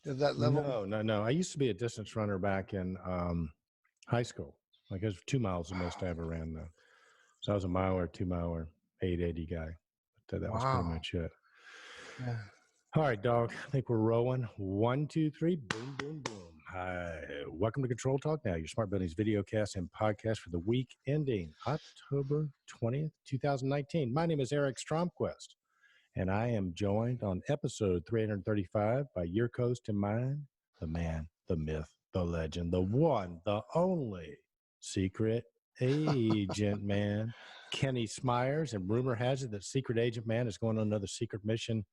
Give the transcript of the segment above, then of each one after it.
of that level? No. I used to be a distance runner back in high school. Like it was 2 miles the most I ever ran though. So I was a miler, 2 miler, 880 guy. But that was pretty Wow. much it. Yeah. All right, dog. I think we're rolling. 1, 2, 3. Boom, boom, boom. Hi. Welcome to Control Talk Now, your smart buildings video cast and podcast for the week ending October 20th, 2019. My name is Eric Stromquist, and I am joined on episode 335 by your host and mine, the man, the myth, the legend, the one, the only secret agent man, Kenny Smyers. And rumor has it that Secret Agent Man is going on another secret mission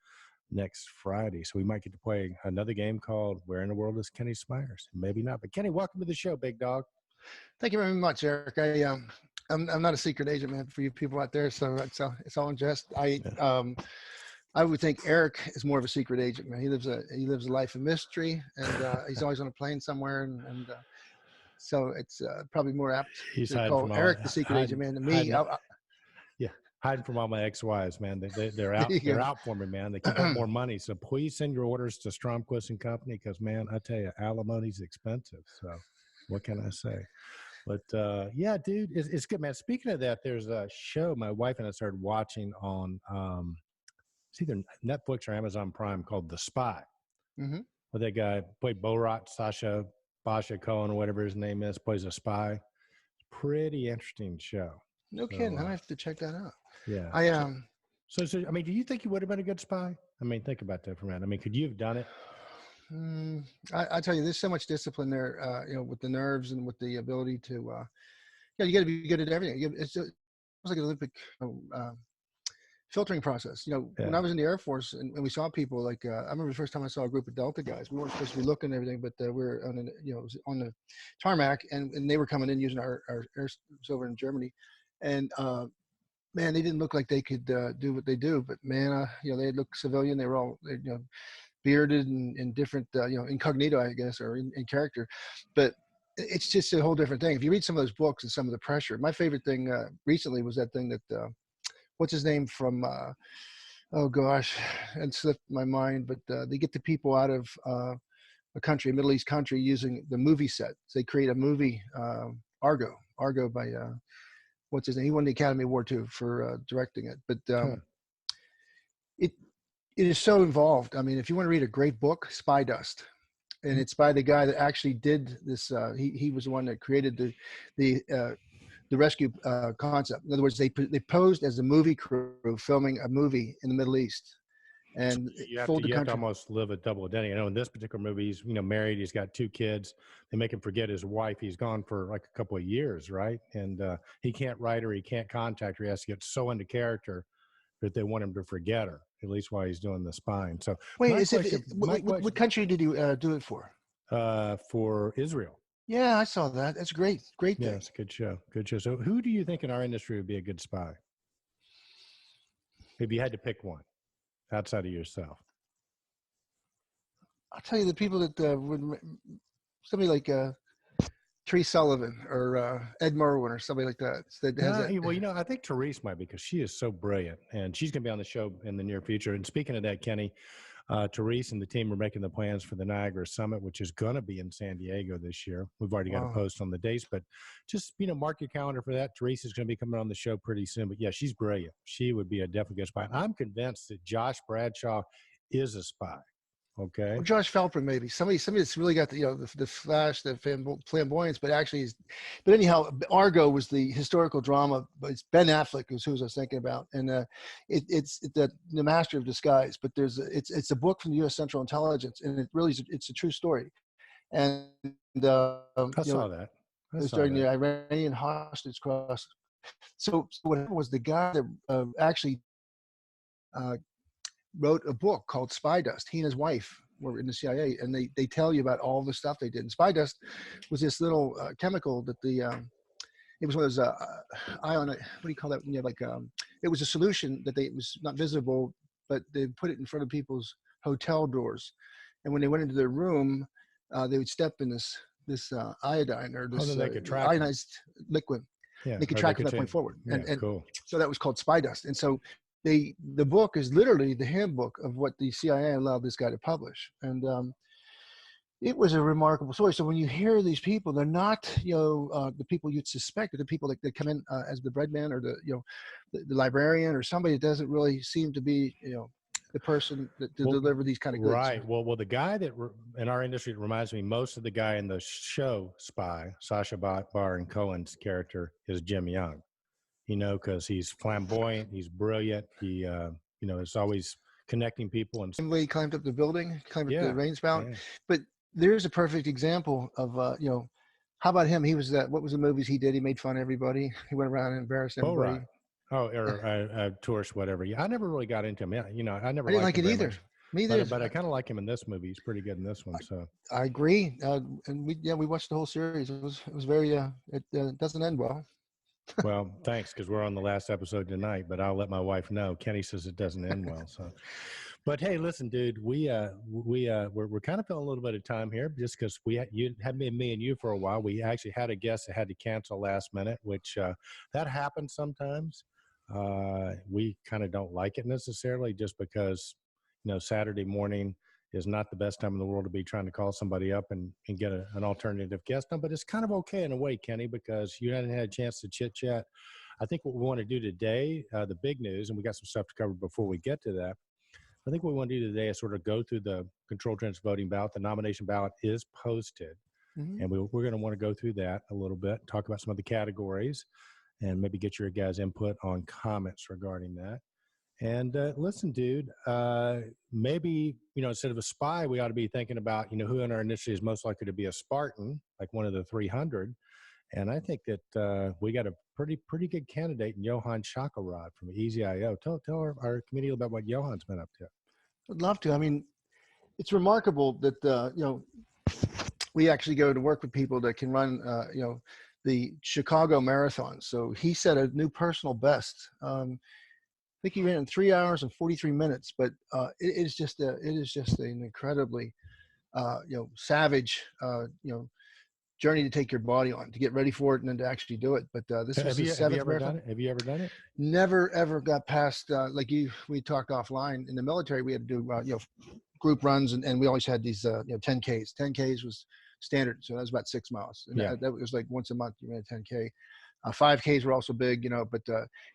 next Friday. So we might get to play another game called Where in the World is Kenny Smyers? Maybe not. But Kenny, welcome to the show, big dog. Thank you very much, Eric. I'm not a secret agent, man, for you people out there. So it's all in jest. I would think Eric is more of a secret agent, man. He lives a life of mystery, and he's always on a plane somewhere, and so it's probably more apt He's to call Eric the secret agent, man, than me. Hiding from all my ex-wives, man. They're out. They're out for me, man. They keep up more money. So please send your orders to Stromquist and Company, because, man, I tell you, alimony's expensive. So what can I say? But yeah, dude, it's good, man. Speaking of that, there's a show my wife and I started watching on it's either Netflix or Amazon Prime called The Spy. Mm-hmm. Where that guy played Borat, Sacha Bacha Cohen, or whatever his name is, plays a spy. Pretty interesting show. No kidding. I have to check that out. Yeah. So I mean, do you think you would have been a good spy? I mean, think about that for a minute. I mean, could you have done it? I tell you, there's so much discipline there, with the nerves and with the ability to, you got to be good at everything. It's like an Olympic filtering process. When I was in the Air Force and we saw people like, I remember the first time I saw a group of Delta guys. We weren't supposed to be looking and everything, but we were on the tarmac, and they were coming in using our air over in Germany, and man, they didn't look like they could do what they do, but man, they looked civilian. They were all bearded and different, incognito, I guess, or in character. But it's just a whole different thing. If you read some of those books and some of the pressure, my favorite thing recently was that thing that, what's his name from, oh gosh, it slipped my mind, but they get the people out of a country, a Middle East country, using the movie set. So they create a movie, Argo by, what's his name? He won the Academy Award too for directing it. But it is so involved. I mean, if you want to read a great book, Spy Dust, and it's by the guy that actually did this. He was the one that created the rescue concept. In other words, they posed as a movie crew filming a movie in the Middle East, and you have to almost live a double identity. I know in this particular movie, he's married, he's got 2 kids. They make him forget his wife. He's gone for like a couple of years, right? And he can't write her, he can't contact her. He has to get so into character that they want him to forget her, at least while he's doing the spying. So wait, what country did you do it for? For Israel. Yeah, I saw that. That's great. Great thing. Yeah, it's a good show. Good show. So who do you think in our industry would be a good spy? If you had to pick one outside of yourself. I'll tell you, the people that would, somebody like Tree Sullivan or Ed Merwin or somebody like that. Well, I think Therese might be, because she is so brilliant, and she's going to be on the show in the near future. And speaking of that, Kenny, Therese and the team are making the plans for the Niagara Summit, which is going to be in San Diego this year. We've already got a post on the dates, but just, mark your calendar for that. Therese is going to be coming on the show pretty soon. But yeah, she's brilliant. She would be a definitely good spy. I'm convinced that Josh Bradshaw is a spy. Okay. Or Josh Feltman, maybe somebody that's really got the flash, the flamboyance, but actually but anyhow, Argo was the historical drama, but it's Ben Affleck is who I was thinking about, and it's the master of disguise. But it's a book from the U.S. Central Intelligence, and it really it's a true story. And I saw that. During the Iranian hostage cross. So what happened was the guy that actually wrote a book called Spy Dust. He and his wife were in the CIA, and they tell you about all the stuff they did. And Spy Dust was this little chemical that it was one of those ion, what do you call that? It was a solution that it was not visible, but they put it in front of people's hotel doors. And when they went into their room, they would step in this iodine or this ionized liquid. Yeah, they could track from that point forward. Yeah, and cool. So that was called Spy Dust. And so the book is literally the handbook of what the CIA allowed this guy to publish. And It was a remarkable story. So when you hear these people, they're not, the people you'd suspect. They're the people that come in as the bread man or the librarian or somebody that doesn't really seem to be, the person that to Well, deliver these kind of goods. right. Well, the guy that in our industry that reminds me most of the guy in the show Spy, Sasha Baron Cohen's character is Jim Young. Because he's flamboyant, he's brilliant. He, is always connecting people and. Same way he climbed up the building, climbed up the Yeah, rain spout. yeah. But there's a perfect example of, how about him? He was what was the movies he did? He made fun of everybody. He went around and embarrassed everybody. Right. Oh, or tourist, whatever. Yeah, I never really got into him. Yeah, I never I didn't liked like him it very either. much. Me either. But I kind of like him in this movie. He's pretty good in this one. So I agree. And we watched the whole series. It was very, it doesn't end well. well, thanks, because we're on the last episode tonight. But I'll let my wife know. Kenny says it doesn't end well. So, but hey, listen, dude, we're kind of feeling a little bit of time here, just because you had been me and you for a while. We actually had a guest that had to cancel last minute, which that happens sometimes. We kind of don't like it necessarily, just because Saturday morning is not the best time in the world to be trying to call somebody up and get an alternative guest on. But it's kind of okay in a way, Kenny, because you hadn't had a chance to chit chat. I think what we want to do today, the big news, and we got some stuff to cover before we get to that. I think what we want to do today is sort of go through the Control Trends voting ballot. The nomination ballot is posted, and we're going to want to go through that a little bit, talk about some of the categories, and maybe get your guys' input on comments regarding that. And listen, dude, maybe, instead of a spy, we ought to be thinking about, who in our industry is most likely to be a Spartan, like one of the 300. And I think that we got a pretty good candidate in Johan Shakarad from EasyIO. Tell our community about what Johan's been up to. I'd love to. I mean, it's remarkable that, we actually go to work with people that can run, the Chicago Marathon. So he set a new personal best. I think he ran in 3 hours and 43 minutes, but it is just an incredibly, savage, journey to take your body on, to get ready for it and then to actually do it. But this was his seventh marathon. Have you ever done it? Never ever got past we talked offline. In the military, we had to do group runs, and we always had these 10Ks. 10Ks was standard, so that was about 6 miles, and that was like once a month you ran a 10K. 5Ks were also big, but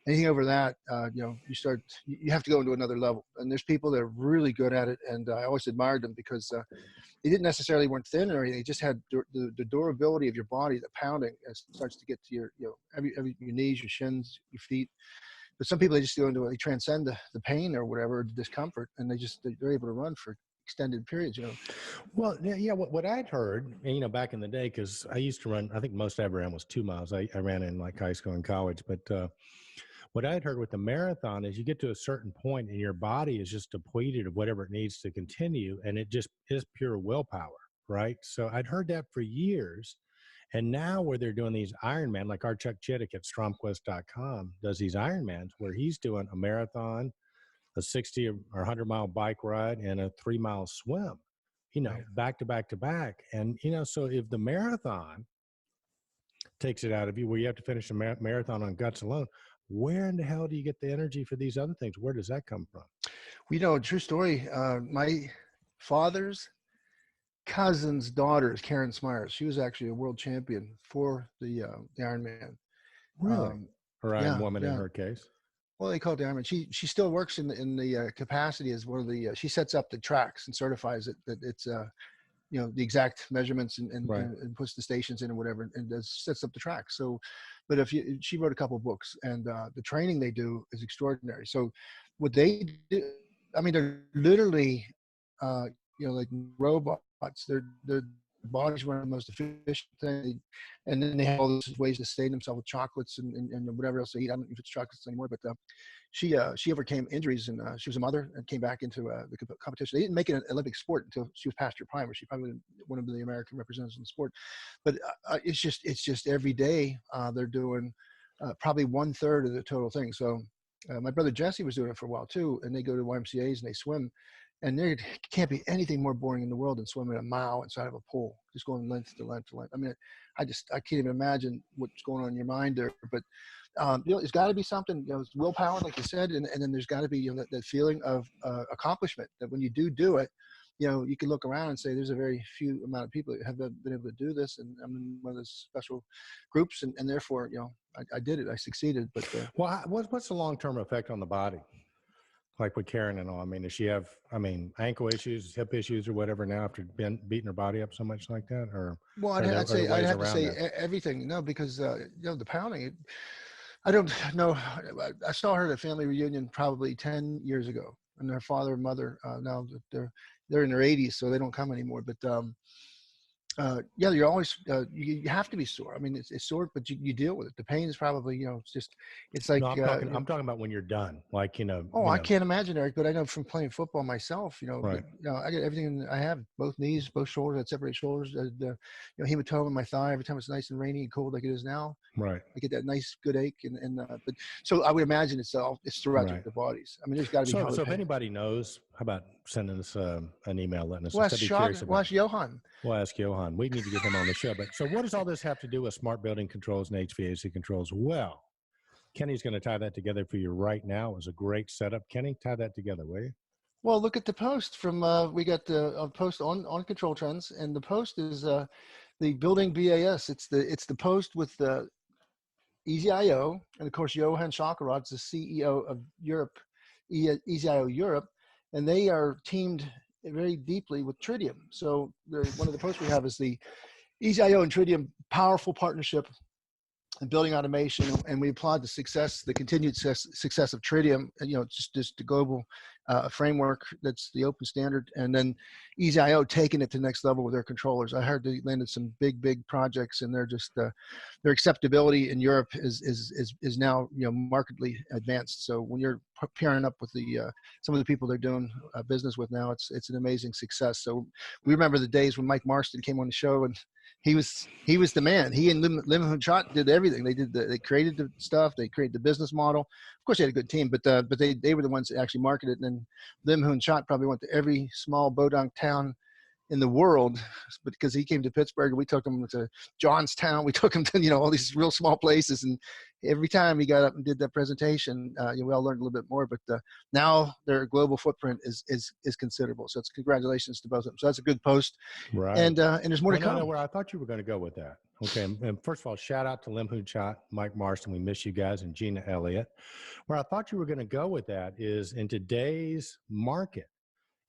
anything over that, you have to go into another level. And there's people that are really good at it, and I always admired them because they didn't necessarily weren't thin or anything. They just had the durability of your body, the pounding starts to get to your your knees, your shins, your feet. But some people, they just they transcend the pain or whatever, the discomfort, and they're able to run for extended periods. Well, yeah. What I'd heard, and, back in the day, because I used to run, I think most I ever ran was 2 miles. I ran in like high school and college, but what I'd heard with the marathon is you get to a certain point and your body is just depleted of whatever it needs to continue, and it just is pure willpower, right? So I'd heard that for years. And now where they're doing these Ironman, like our Chuck Chittick at stromquest.com does these Ironmans where he's doing a marathon, a 60 or 100-mile bike ride, and a 3-mile swim, back to back to back. And, so if the marathon takes it out of you, where you have to finish a marathon on guts alone, where in the hell do you get the energy for these other things? Where does that come from? True story. My father's cousin's daughter is Karen Smyers. She was actually a world champion for the Ironman. Really? Or Iron Woman in her case. Well, they call it the Ironman. She still works in the capacity as one of the. She sets up the tracks and certifies it that it's the exact measurements and puts the stations in or whatever and sets up the track. So, but she wrote a couple of books, and the training they do is extraordinary. So, what they do, I mean, they're literally like robots. Their bodies run the most efficient thing, and then they have all these ways to sustain themselves with chocolates and whatever else they eat. I don't know if it's chocolates anymore, but she overcame injuries, and she was a mother and came back into the competition. They didn't make it an Olympic sport until she was past her prime, where she probably one of the American representatives in the sport. But it's just every day they're doing probably 1/3 of the total thing. So my brother Jesse was doing it for a while too, and they go to YMCA's and they swim. And there can't be anything more boring in the world than swimming a mile inside of a pool, just going length to length to length. I mean, I can't even imagine what's going on in your mind there. But there's got to be something. It's willpower, like you said, and then there's got to be that feeling of accomplishment. That when you do it, you can look around and say there's a very few amount of people that have been able to do this, and I'm in one of those special groups, and therefore, I did it. I succeeded. But Well, what's the long-term effect on the body? Like with Karen and all, I mean, does she have, ankle issues, hip issues, or whatever now after beating her body up so much like that, or well, are there, I'd say I'd ways have to around say that? everything. No, because the pounding. I don't know. I saw her at a family reunion probably 10 years ago, and her father and mother now they're in their 80s, so they don't come anymore. But yeah, you're always you have to be sore. I mean, it's sore, but you deal with it. The pain is probably it's like No, I'm talking about when you're done, like oh, I can't imagine, Eric, but I know from playing football myself, right, I get everything. I have both knees, both shoulders. I had separate shoulders. Hematoma in my thigh. Every time it's nice and rainy and cold like it is now, right, I get that nice good ache. But so I would imagine it's throughout right. the bodies. I mean, there's got to be hell So of if pain. anybody knows, how about sending us an email, letting us know? Well, I'd be curious Well, about. that's Johan. We'll ask Johan. We need to get him on the show. But so what does all this have to do with smart building controls and HVAC controls? Well, Kenny's going to tie that together for you right now. It was a great setup. Kenny, tie that together, will you? Well, look at the post from we got a post on Control Trends, and the post is the building BAS. It's the post with the EasyIO, and of course Johan Shakarod's the CEO of Europe, EasyIO Europe, and they are teamed very deeply with Tritium. So one of the posts we have is the EasyIO and Tritium powerful partnership and building automation, and we applaud the continued success of Tritium, just the global framework that's the open standard, and then EasyIO taking it to the next level with their controllers. I heard they landed some big projects, and they're just their acceptability in Europe is now markedly advanced. So when you're pairing up with some of the people they're doing business with now, it's an amazing success. So we remember the days when Mike Marston came on the show, and he was the man. He and Lim Hoon-Chat did everything. They created the stuff. They created the business model. Of course, they had a good team, but they were the ones that actually marketed it. And Lim Hoon-Chat probably went to every small bodunk town in the world, but because he came to Pittsburgh, we took him to Johnstown. We took him to all these real small places, and every time he got up and did that presentation, we all learned a little bit more. But now their global footprint is considerable. So it's congratulations to both of them. So that's a good post. Right. And there's more to come. No, where I thought you were going to go with that. Okay. And first of all, shout out to Lim Hoon-Chat, Mike Marston. We miss you guys, and Gina Elliott. Where I thought you were going to go with that is in today's market,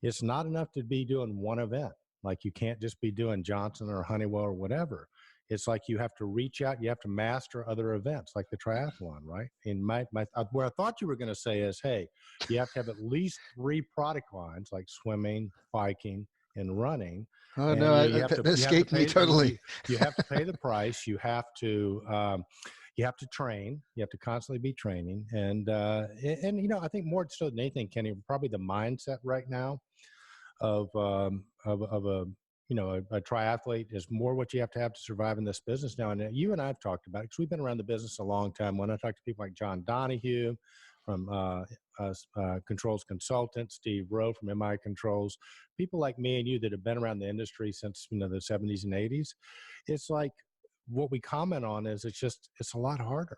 it's not enough to be doing one event. Like you can't just be doing Johnson or Honeywell or whatever. It's like you have to reach out. You have to master other events like the triathlon, right? In where I thought you were going to say is, hey, you have to have at least 3 product lines like swimming, biking, and running. Oh, and no, that escaped me totally. You have to pay the price. You have to train. You have to constantly be training. And I think more so than anything, Kenny, probably the mindset right now of a triathlete is more what you have to survive in this business now. And you and I have talked about it because we've been around the business a long time. When I talk to people like John Donahue from Controls Consultant, Steve Rowe from MI Controls, people like me and you that have been around the industry since the 70s and 80s, it's like what we comment on is it's a lot harder.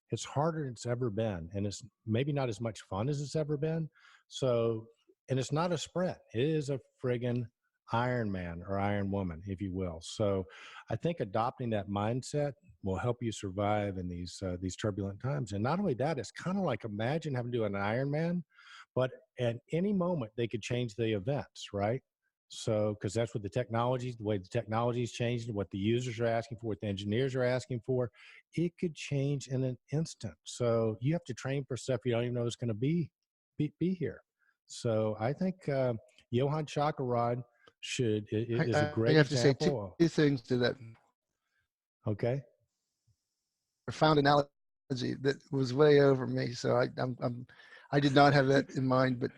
It's harder than it's ever been, and it's maybe not as much fun as it's ever been. So, and it's not a sprint. It is a friggin' Iron Man or Iron Woman, if you will. So I think adopting that mindset will help you survive in these turbulent times. And not only that, it's kind of like imagine having to do an Iron Man, but at any moment they could change the events, right? So, because that's what the way the technology is changing, what the users are asking for, what the engineers are asking for, it could change in an instant. So you have to train for stuff you don't even know is going to be here. So I think Johan Shakarod is a great example. I have to say two things to that. Okay. Profound analogy that was way over me. So I did not have that in mind, but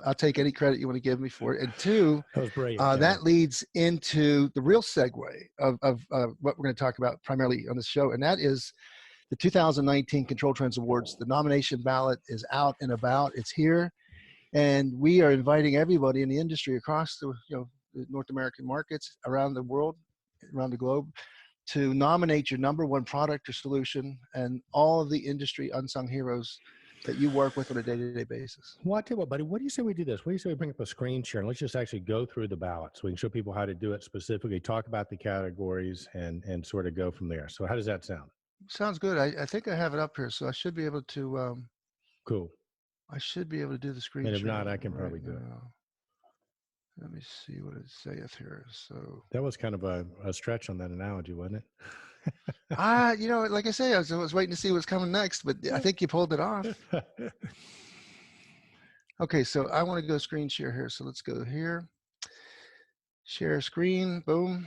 I'll take any credit you want to give me for it. And two, that was brilliant. That leads into the real segue of what we're going to talk about primarily on this show, and that is the 2019 ControlTrends Awards. The nomination ballot is out and about. It's here, and we are inviting everybody in the industry across the the North American markets, around the world, around the globe, to nominate your number one product or solution, and all of the industry unsung heroes that you work with on a day-to-day basis? Well, I tell you what, buddy, what do you say we do this? What do you say we bring up a screen share and let's just actually go through the ballot so we can show people how to do it specifically, talk about the categories and sort of go from there. So how does that sound? Sounds good. I think I have it up here, so I should be able to Cool. I should be able to do the screen And if share not, I can probably do it. now. Let me see what it saith here. So That was kind of a stretch on that analogy, wasn't it? you know, like I say, I was waiting to see what's coming next, but I think you pulled it off. Okay, so I want to go screen share here. So let's go here. Share screen, boom.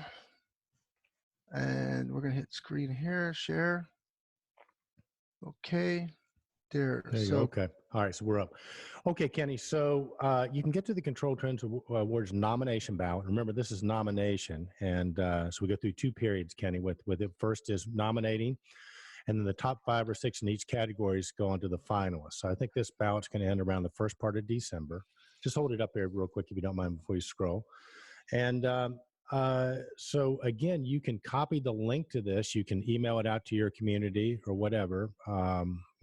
And we're gonna hit screen here, share. Okay, there. There you So go. Okay. All right. So we're up. Okay, Kenny. So you can get to the ControlTrends Awards nomination ballot. Remember, this is nomination. And so we go through 2 periods, Kenny, with it. First is nominating. And then the top 5 or 6 in each categories go on to the finalists. So I think this ballot's going to end around the first part of December. Just hold it up there real quick if you don't mind before you scroll. And so again, you can copy the link to this. You can email it out to your community or whatever.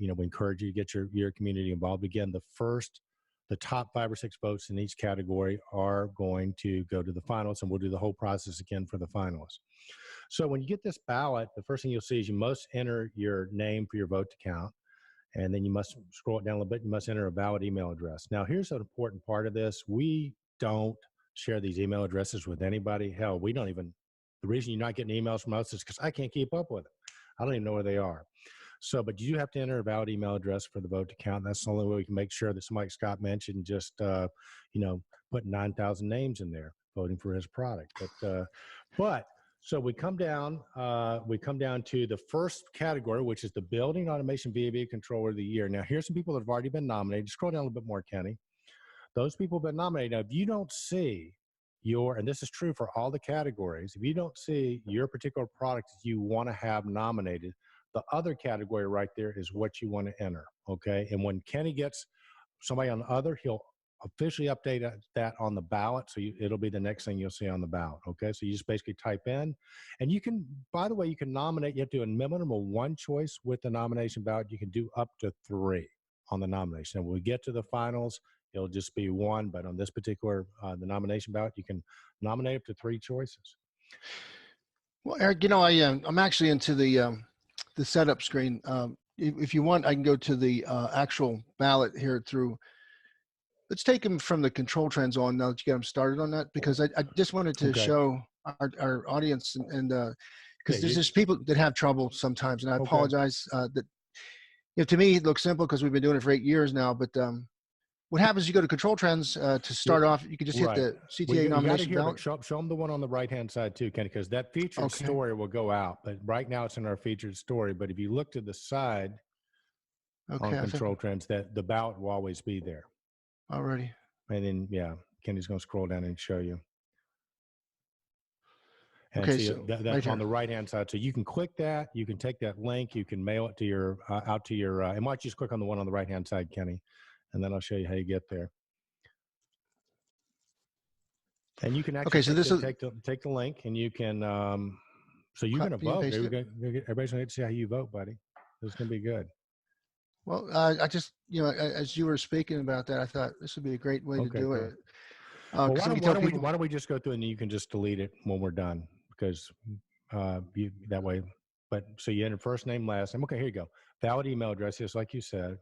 You know, we encourage you to get your community involved. Again, the top 5 or 6 votes in each category are going to go to the finalists, and we'll do the whole process again for the finalists. So when you get this ballot, the first thing you'll see is you must enter your name for your vote to count. And then you must scroll it down a little bit. You must enter a valid email address. Now, here's an important part of this. We don't share these email addresses with anybody. Hell, we don't even, the reason you're not getting emails from us is because I can't keep up with them. I don't even know where they are. So, but you do have to enter a valid email address for the vote to count. That's the only way we can make sure that somebody, like Scott mentioned, just, you know, put 9,000 names in there voting for his product. But so we come down to the first category, which is the Building Automation VAV Controller of the Year. Now, here's some people that have already been nominated. Scroll down a little bit more, Kenny. Those people have been nominated. Now, if you don't see and this is true for all the categories, if you don't see your particular product that you want to have nominated, the other category right there is what you want to enter, okay? And when Kenny gets somebody on the other, he'll officially update that on the ballot, so it'll be the next thing you'll see on the ballot, okay? So you just basically type in, and you can, by the way, you can nominate, you have to do a minimum of 1 choice with the nomination ballot. You can do up to 3 on the nomination. And when we get to the finals, it'll just be 1, but on this particular, the nomination ballot, you can nominate up to 3 choices. well, Eric, you know, I'm actually into the setup screen. If you want, I can go to the actual ballot here through. Let's take them from the control trends on now that you get them started on that, because I just wanted to show our audience and because there's just people that have trouble sometimes, and I apologize that, you know, to me it looks simple because we've been doing it for 8 years now, but what happens is you go to control trends to start off, you can just hit the CTA nomination ballot. Show them the one on the right-hand side too, Kenny, because that featured story will go out, but right now it's in our featured story. But if you look to the side on control trends, that the ballot will always be there. Alrighty. And then, yeah, Kenny's going to scroll down and show you. And okay, see, so that's right on the right-hand side. So you can click that. You can take that link. You can mail it to your, out to your, and why don't you just click on the one on the right-hand side, Kenny, and then I'll show you how you get there. And you can actually take the link, and you can, so you're going to vote. Everybody's going to see how you vote, buddy. This is going to be good. Well, I just, you know, as you were speaking about that, I thought this would be a great way to do it. Well, why don't we just go through and you can just delete it when we're done, because that way. But so you enter first name, last name. Okay, here you go. Valid email address, just like you said.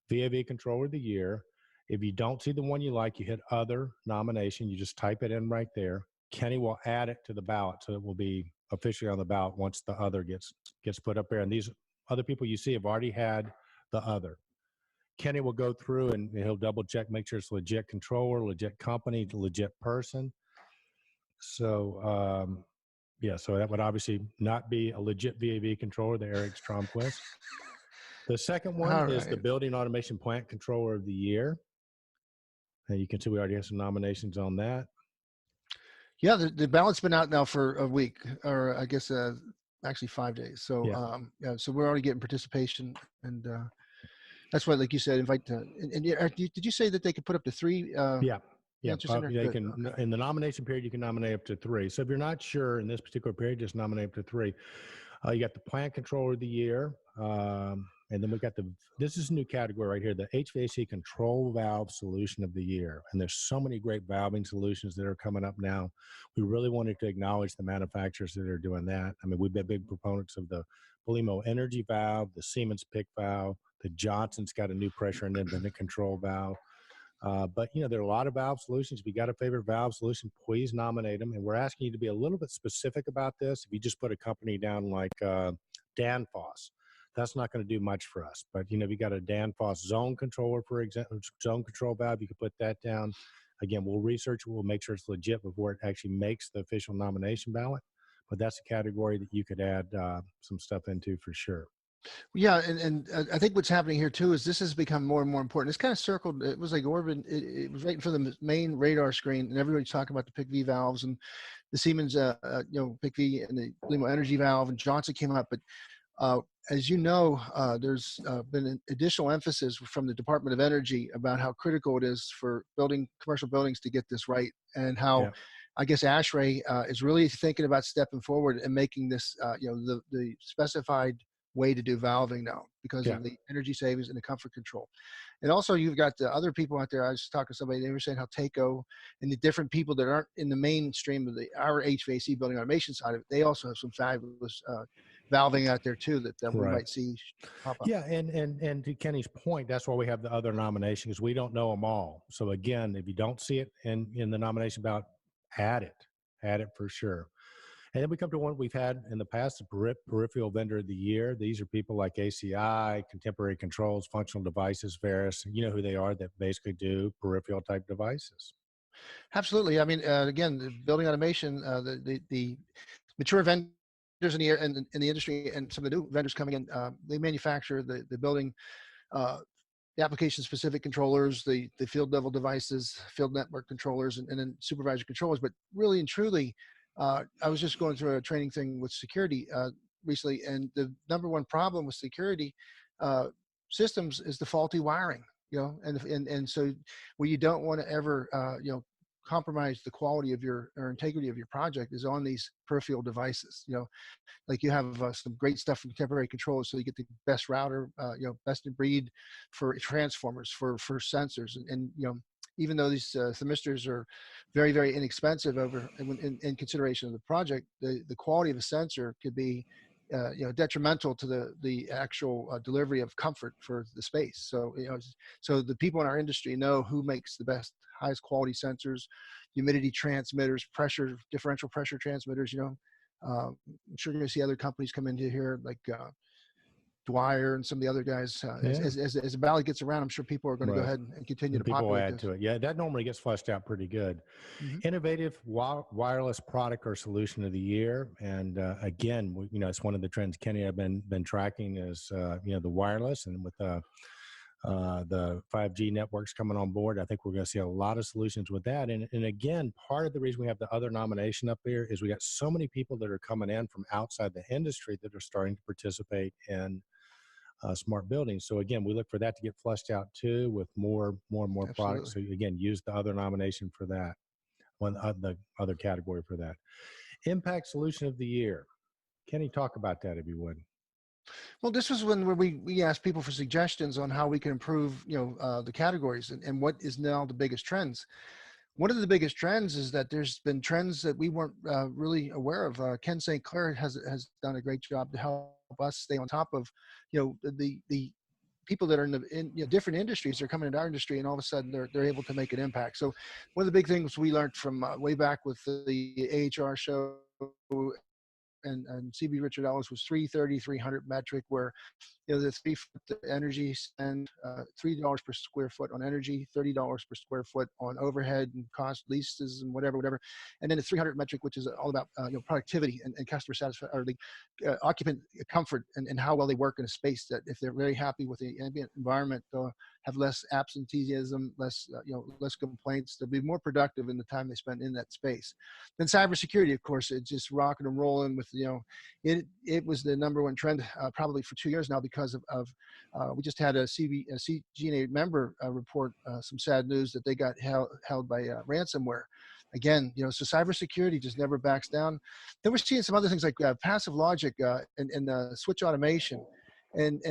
VAV Controller of the Year. If you don't see the one you like, you hit Other Nomination. You just type it in right there. Kenny will add it to the ballot, so it will be officially on the ballot once the other gets put up there. And these other people you see have already had the other. Kenny will go through and he'll double check, make sure it's legit controller, legit company, legit person. So, yeah, so that would obviously not be a legit VAV controller, the Eric Stromquist. The second one is the Building Automation Plant Controller of the Year. And you can see we already have some nominations on that. Yeah, the ballot's been out now for a week, or I guess actually 5 days. So yeah, so we're already getting participation, and that's why, like you said, invite. Did you say that they could put up to 3? Yeah. They can in the nomination period. You can nominate up to 3. So if you're not sure in this particular period, just nominate up to 3. You got the Plant Controller of the Year. And then we got this is a new category right here, the HVAC control valve solution of the year. And there's so many great valving solutions that are coming up now. We really wanted to acknowledge the manufacturers that are doing that. I mean, we've been big proponents of the Belimo Energy valve, the Siemens PIC valve, the Johnson's got a new pressure and independent control valve. But, you know, there are a lot of valve solutions. If you got a favorite valve solution, please nominate them. And we're asking you to be a little bit specific about this. If you just put a company down like Danfoss, that's not going to do much for us. But, you know, if you got a Danfoss zone controller, for example, zone control valve, you can put that down. Again, we'll research it. We'll make sure it's legit before it actually makes the official nomination ballot. But that's a category that you could add some stuff into for sure. Yeah, and I think what's happening here too is this has become more and more important. It's kind of circled. It was like Orban. It was right in front of the main radar screen, and everybody's talking about the PIC V valves and the Siemens, PIC V and the Belimo Energy valve, and Johnson came up. But as you know, there's been an additional emphasis from the Department of Energy about how critical it is for commercial buildings to get this right, and how I guess ASHRAE is really thinking about stepping forward and making this, the specified way to do valving now because of the energy savings and the comfort control. And also you've got the other people out there. I was talking to somebody, they were saying how TACO and the different people that aren't in the mainstream of our HVAC building automation side of it, they also have some fabulous valving out there too that we might see pop up. Yeah, and to Kenny's point, that's why we have the other nominations. We don't know them all. So again, if you don't see it in the nomination ballot, add it for sure. And then we come to one we've had in the past, the Peripheral Vendor of the Year. These are people like ACI, Contemporary Controls, Functional Devices, Veris. You know who they are, that basically do peripheral type devices. Absolutely. I mean, again, the building automation, the mature vendors in the industry and some of the new vendors coming in, they manufacture the building, the application-specific controllers, the field level devices, field network controllers, and then supervisor controllers. But really and truly, I was just going through a training thing with security recently, and the number one problem with security systems is the faulty wiring. You know, and so where you don't want to ever compromise the quality of or integrity of your project is on these peripheral devices. You know, like you have some great stuff from Contemporary Controls, so you get the best router, best in breed for transformers, for sensors, and even though these thermistors are very, very inexpensive in consideration of the project, the quality of a sensor could be detrimental to the actual delivery of comfort for the space. So so the people in our industry know who makes the best, highest quality sensors, humidity transmitters, differential pressure transmitters. I'm sure you're going to see other companies come into here like Dwyer and some of the other guys. As the ballot gets around, I'm sure people are going to go ahead and continue to populate add to it. Yeah, that normally gets flushed out pretty good. Mm-hmm. Innovative wireless product or solution of the year, and again, it's one of the trends Kenny and I've been tracking is the wireless, and with the 5G networks coming on board, I think we're going to see a lot of solutions with that. And again, part of the reason we have the other nomination up there is we got so many people that are coming in from outside the industry that are starting to participate in smart buildings. So again, we look for that to get flushed out too with more and more products. So again, use the other nomination for that, the other category for that. Impact Solution of the Year. Kenny, talk about that if you would. Well, this was when we asked people for suggestions on how we can improve, the categories and what is now the biggest trends. One of the biggest trends is that there's been trends that we weren't really aware of. Ken St. Clair has done a great job to help us stay on top of, the people that are in different industries. They're coming into our industry, and all of a sudden they're able to make an impact. So one of the big things we learned from way back with the AHR show and CB Richard Ellis was 300 metric, where the 3 foot energy spend, $3 per square foot on energy, $30 per square foot on overhead and cost, leases and whatever, and then the 300 metric, which is all about productivity and customer satisfaction, or the occupant comfort and how well they work in a space. That if they're very happy with the ambient environment, they'll have less absenteeism, less complaints. They'll be more productive in the time they spend in that space. Then cybersecurity, of course, it's just rocking and rolling with it was the number one trend probably for 2 years now, because of we just had a CGNA member report some sad news that they got held by ransomware. Again, so cybersecurity just never backs down. Then we're seeing some other things like passive logic and switch automation. And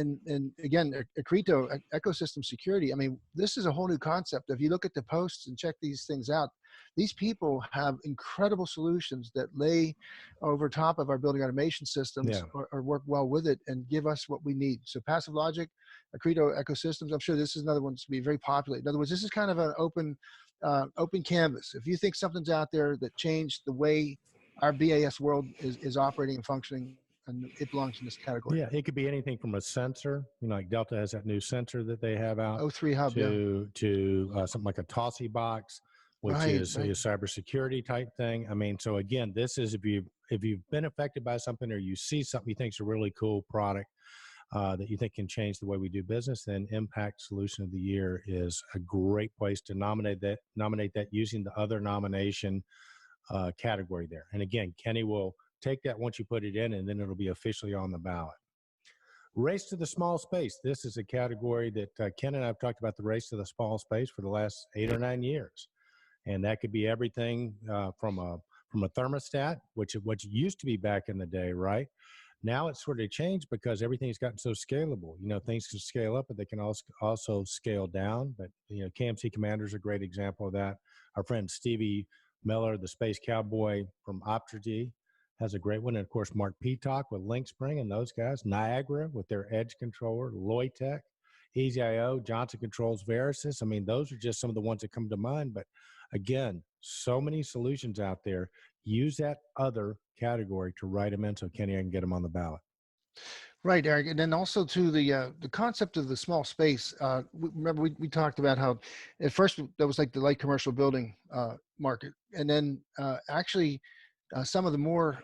again, Acrito, ecosystem security. I mean, this is a whole new concept. If you look at the posts and check these things out, these people have incredible solutions that lay over top of our building automation systems, Yeah. or work well with it and give us what we need. So Passive Logic, Acrito ecosystems, I'm sure this is another one that's going to be very popular. In other words, this is kind of an open canvas. If you think something's out there that changed the way our BAS world is operating and functioning, and it belongs in this category. Yeah, it could be anything from a sensor, like Delta has that new sensor that they have out, O3 Hub, yeah. to something like a Tossie box, which Right, is right. a cybersecurity type thing. I mean, so again, this is if you've been affected by something, or you see something you think is a really cool product that you think can change the way we do business, then Impact Solution of the Year is a great place to nominate that using the other nomination category there. And again, Kenny will take that once you put it in, and then it'll be officially on the ballot. Race to the small space. This is a category that Ken and I have talked about, the race to the small space, for the last 8 or 9 years. And that could be everything from a thermostat, which used to be back in the day, right? Now it's sort of changed because everything's gotten so scalable. Things can scale up, but they can also scale down. But, KMC Commander is a great example of that. Our friend Stevie Miller, the Space Cowboy from Optergy, has a great one. And, of course, Mark Peacock with LinkSpring and those guys. Niagara with their Edge controller. Loytech, EasyIO, Johnson Controls, Verisys. I mean, those are just some of the ones that come to mind. But, again, so many solutions out there. Use that other category to write them in so Kenny can get them on the ballot. Right, Eric. And then also to the concept of the small space. Remember, we talked about how at first that was like the light commercial building market. And then actually some of the more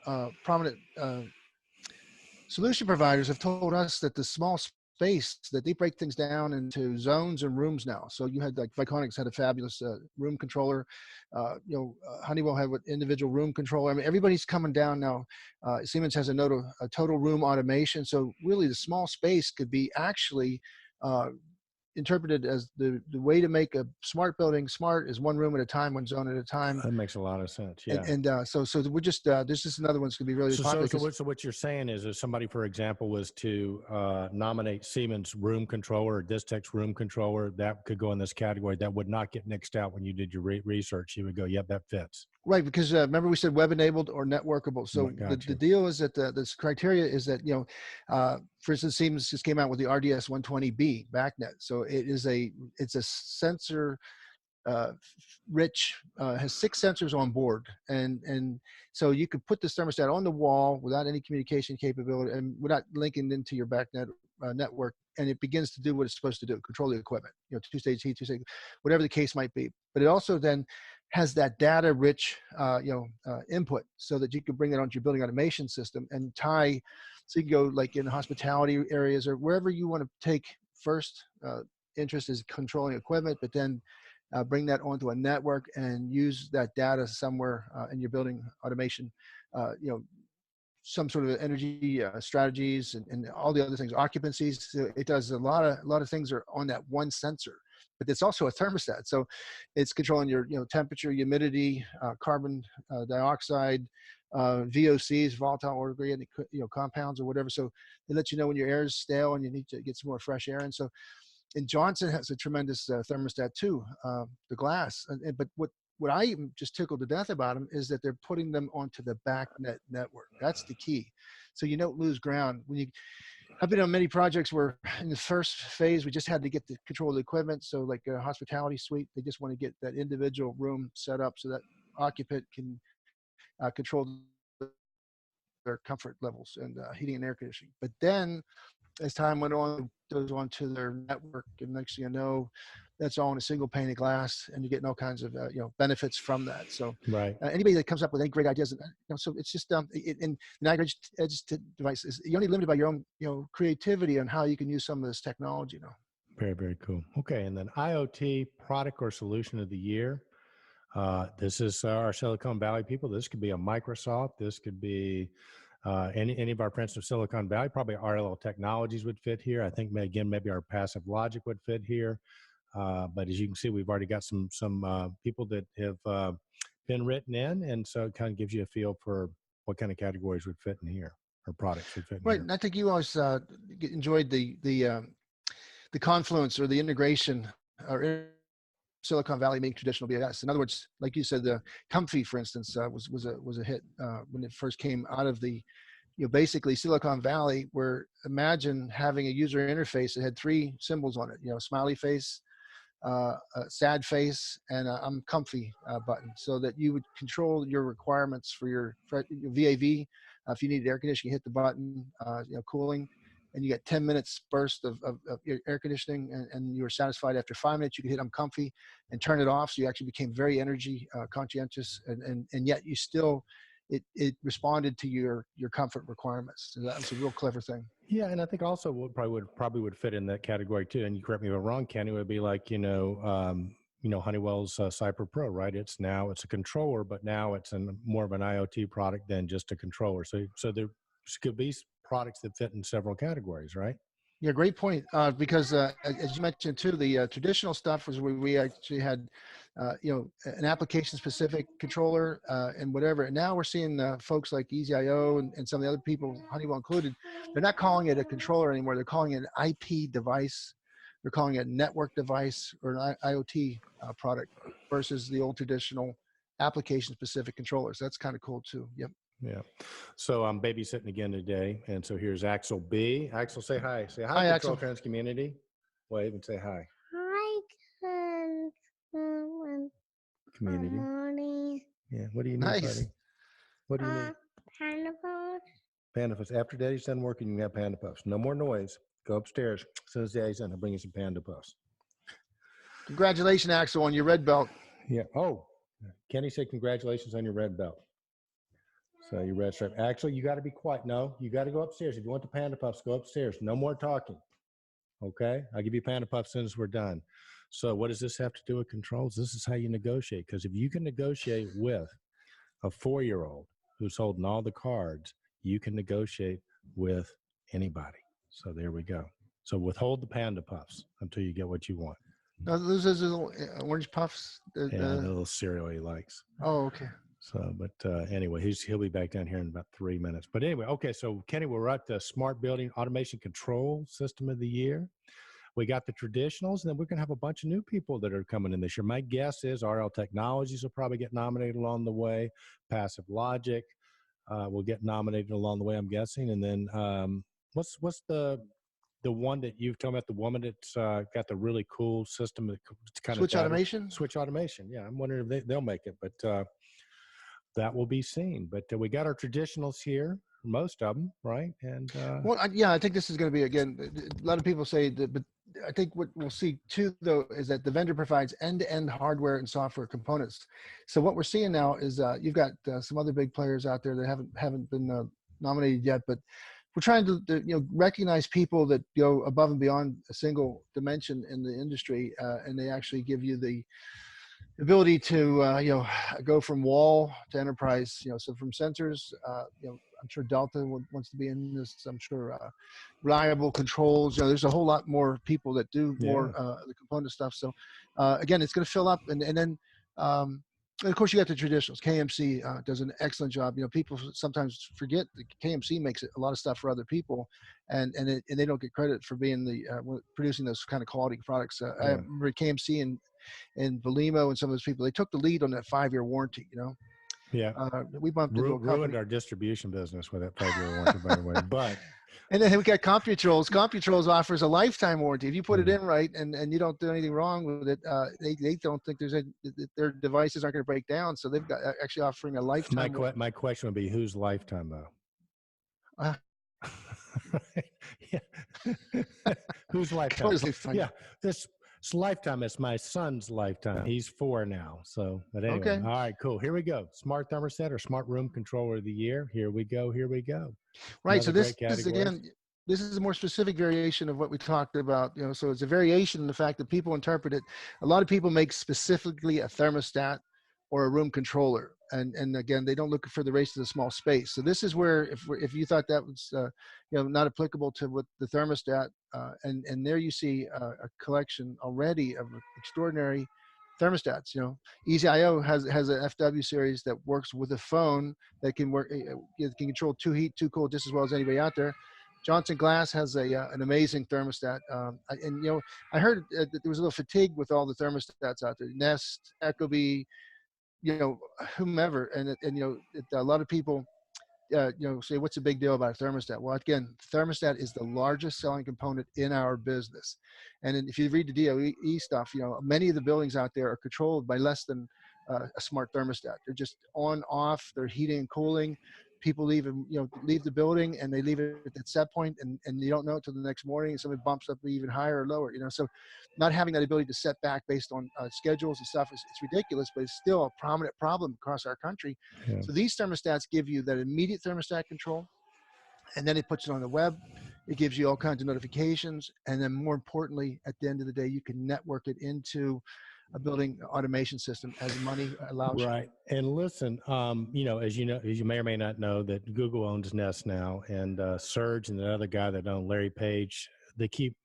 prominent solution providers have told us that the small space, that they break things down into zones and rooms now. So you had, like, Viconics had a fabulous room controller. Honeywell had what individual room controller. I mean, everybody's coming down now. Siemens has a total room automation. So really, the small space could be actually interpreted as the way to make a smart building smart is one room at a time, one zone at a time. That makes a lot of sense. Yeah. So we're just this is another one's going to be really popular. So what you're saying is, if somebody, for example, was to nominate Siemens room controller or Distech's room controller, that could go in this category. That would not get nixed out when you did your research. You would go, yep, that fits. Right, because remember we said web-enabled or networkable. So the deal is that this criteria is that, for instance, Siemens just came out with the RDS 120B BACnet. So it's a sensor rich, has 6 sensors on board, and so you could put this thermostat on the wall without any communication capability and without linking into your BACnet network, and it begins to do what it's supposed to do: control the equipment, 2-stage heat, 2-stage, whatever the case might be. But it also then has that data rich input, so that you can bring that onto your building automation system and tie, so you can go like in hospitality areas or wherever you want to take first interest is controlling equipment, but then bring that onto a network and use that data somewhere in your building automation, some sort of energy strategies and all the other things, occupancies. So it does a lot of things are on that one sensor, but it's also a thermostat. So it's controlling your temperature, humidity, carbon dioxide, VOCs, volatile organic compounds or whatever. So it lets you know when your air is stale and you need to get some more fresh air. And Johnson has a tremendous thermostat too, the glass. But what I am just tickled to death about them is that they're putting them onto the BACnet network. That's the key. So you don't lose ground. I've been on many projects where in the first phase, we just had to get the control of the equipment. So like a hospitality suite, they just want to get that individual room set up so that occupant can control their comfort levels and heating and air conditioning. But then as time went on, it goes on to their network, and next thing you know, that's all in a single pane of glass, and you're getting all kinds of benefits from that. So right, anybody that comes up with any great ideas, so it's just in Niagara Edge devices, you're only limited by your own creativity on how you can use some of this technology. Very, very cool. Okay, and then IoT product or solution of the year. This is our Silicon Valley people. This could be a Microsoft. This could be any of our friends from Silicon Valley. Probably RLL Technologies would fit here. I think maybe our Passive Logic would fit here. But as you can see, we've already got some people that have been written in, and so it kind of gives you a feel for what kind of categories would fit in here. or products would fit in Right. here. And I think you always enjoyed the confluence or the integration or Silicon Valley being traditional BAS. In other words, like you said, the Comfy, for instance, was a hit when it first came out of the, basically Silicon Valley, where imagine having a user interface that had 3 symbols on it, smiley face, a sad face, and a I'm comfy button, so that you would control your requirements for your VAV. If you needed air conditioning, you hit the button, cooling, and you get 10 minutes burst of your air conditioning, and you were satisfied after 5 minutes. You could hit I'm comfy and turn it off. So you actually became very energy conscientious, and yet you still, it responded to your comfort requirements. So that was a real clever thing. Yeah, and I think also what probably would fit in that category too. And you correct me if I'm wrong, Kenny, would be like Honeywell's Cypher Pro, right? It's a controller, but now it's more of an IoT product than just a controller. So there could be products that fit in several categories, right? Yeah, great point. Because as you mentioned too, the traditional stuff was where we actually had, an application-specific controller and whatever. And now we're seeing folks like EasyIO and some of the other people, Honeywell included, they're not calling it a controller anymore. They're calling it an IP device. They're calling it a network device or an IoT product versus the old traditional application-specific controllers. That's kind of cool too. Yep. Yeah. So I'm babysitting again today. And so here's Axel B. Axel, say hi. Say hi, Hi, Control Axel. Trends community. Wave and say hi. Hi, Community. morning. Yeah. What do you need, Nice. buddy? What do you need? Panda Post. Panda Puffs. After Daddy's done working, you can have Panda Puffs. No more noise. Go upstairs. As soon as Daddy's done, I'll bring you some Panda Puffs. Congratulations, Axel, on your red belt. Yeah. Oh, Kenny said congratulations on your red belt. So your red stripe. Actually, you got to be quiet. No, you got to go upstairs. If you want the Panda Puffs, go upstairs. No more talking. Okay? I'll give you Panda Puffs as soon as we're done. So what does this have to do with controls? This is how you negotiate. Because if you can negotiate with a 4-year-old who's holding all the cards, you can negotiate with anybody. So there we go. So withhold the Panda Puffs until you get what you want. No, those are little orange puffs. Yeah, the little cereal he likes. Oh, okay. So, but anyway, he'll be back down here in about 3 minutes. But anyway, okay, so Kenny, we're at the Smart Building Automation Control System of the Year. We got the traditionals, and then we're going to have a bunch of new people that are coming in this year. My guess is RL Technologies will probably get nominated along the way. Passive Logic will get nominated along the way, I'm guessing. And then what's the one that you've told me about, the woman that's got the really cool system that kind Switch automation? Switch automation, yeah. I'm wondering if they'll make it, but that will be seen. But we got our traditionals here, most of them, right? And well, I think this is going to be, again, a lot of people say that, but I think what we'll see too, though, is that the vendor provides end-to-end hardware and software components. So what we're seeing now is you've got some other big players out there that haven't been nominated yet, but we're trying to recognize people that go above and beyond a single dimension in the industry, and they actually give you the ability to go from wall to enterprise. So from sensors, I'm sure Delta wants to be in this. I'm sure reliable controls. There's a whole lot more people that do more the component stuff. So again, it's going to fill up, and then. And of course, you got the traditionals. KMC does an excellent job. People sometimes forget that KMC makes a lot of stuff for other people, and they don't get credit for being producing those kind of quality products. I remember KMC and Velimo and some of those people. They took the lead on that 5-year warranty. Yeah, we bumped into a company. Ruined our distribution business with that 5-year warranty, by the way. But and then we got ControlTrends. ControlTrends offers a lifetime warranty. If you put it in right and you don't do anything wrong with it, they don't think their devices aren't going to break down. So they've got actually offering a lifetime. My question would be, whose lifetime though? Yeah. Whose lifetime? Yeah, this lifetime is my son's lifetime. He's 4 now. So, but anyway, okay. All right, cool. Here we go. Smart thermostat or smart room controller of the year. Here we go. Right. So this is, again, this is a more specific variation of what we talked about. So it's a variation in the fact that people interpret it. A lot of people make specifically a thermostat or a room controller, and again, they don't look for the race to the small space. So this is where, if you thought that was not applicable to what the thermostat, and there you see a collection already of extraordinary thermostats. EasyIO has an FW series that works with a phone that can work. It can control 2 heat, 2 cold just as well as anybody out there. Johnson Glass has an amazing thermostat, I heard that there was a little fatigue with all the thermostats out there. Nest, Ecobee, whomever, and a lot of people say, what's the big deal about a thermostat? Well, again, thermostat is the largest selling component in our business. And then if you read the DOE stuff, many of the buildings out there are controlled by less than a smart thermostat. They're just on, off, they're heating and cooling. People leave the building and they leave it at that set point, and you don't know it till the next morning, and somebody bumps up even higher or lower, so not having that ability to set back based on schedules and stuff it's ridiculous, but it's still a prominent problem across our country. Yeah. So these thermostats give you that immediate thermostat control, and then it puts it on the web. It gives you all kinds of notifications, and then more importantly, at the end of the day, you can network it into a building automation system as money allows. Right. And listen, as you may or may not know, that Google owns Nest now, and Serge and the other guy that owned Larry Page, they keep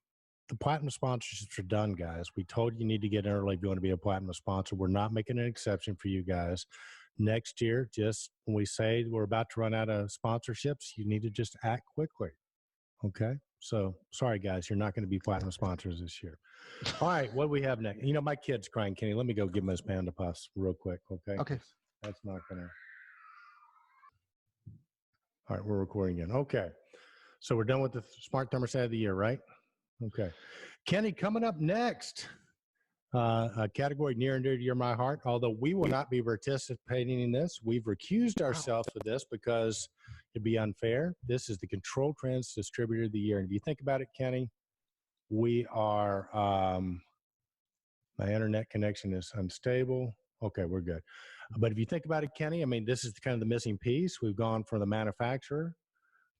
the platinum sponsorships are done, guys. We told you need to get in early if you want to be a platinum sponsor. We're not making an exception for you guys. Next year, just when we say we're about to run out of sponsorships, you need to just act quickly. Okay. So sorry, guys, you're not going to be platinum sponsors this year. All right, what do we have next? My kid's crying, Kenny. Let me go give him his Panda Puffs real quick, okay? Okay. That's not going to. All right, we're recording again. Okay. So we're done with the Smart Thermostat of the Year, right? Okay. Kenny, coming up next, a category near and dear to my heart, although we will not be participating in this. We've recused ourselves of this because it'd be unfair. This is the ControlTrends Distributor of the Year. And if you think about it, Kenny, we are, my internet connection is unstable. Okay, we're good. But if you think about it, Kenny, this is kind of the missing piece. We've gone from the manufacturer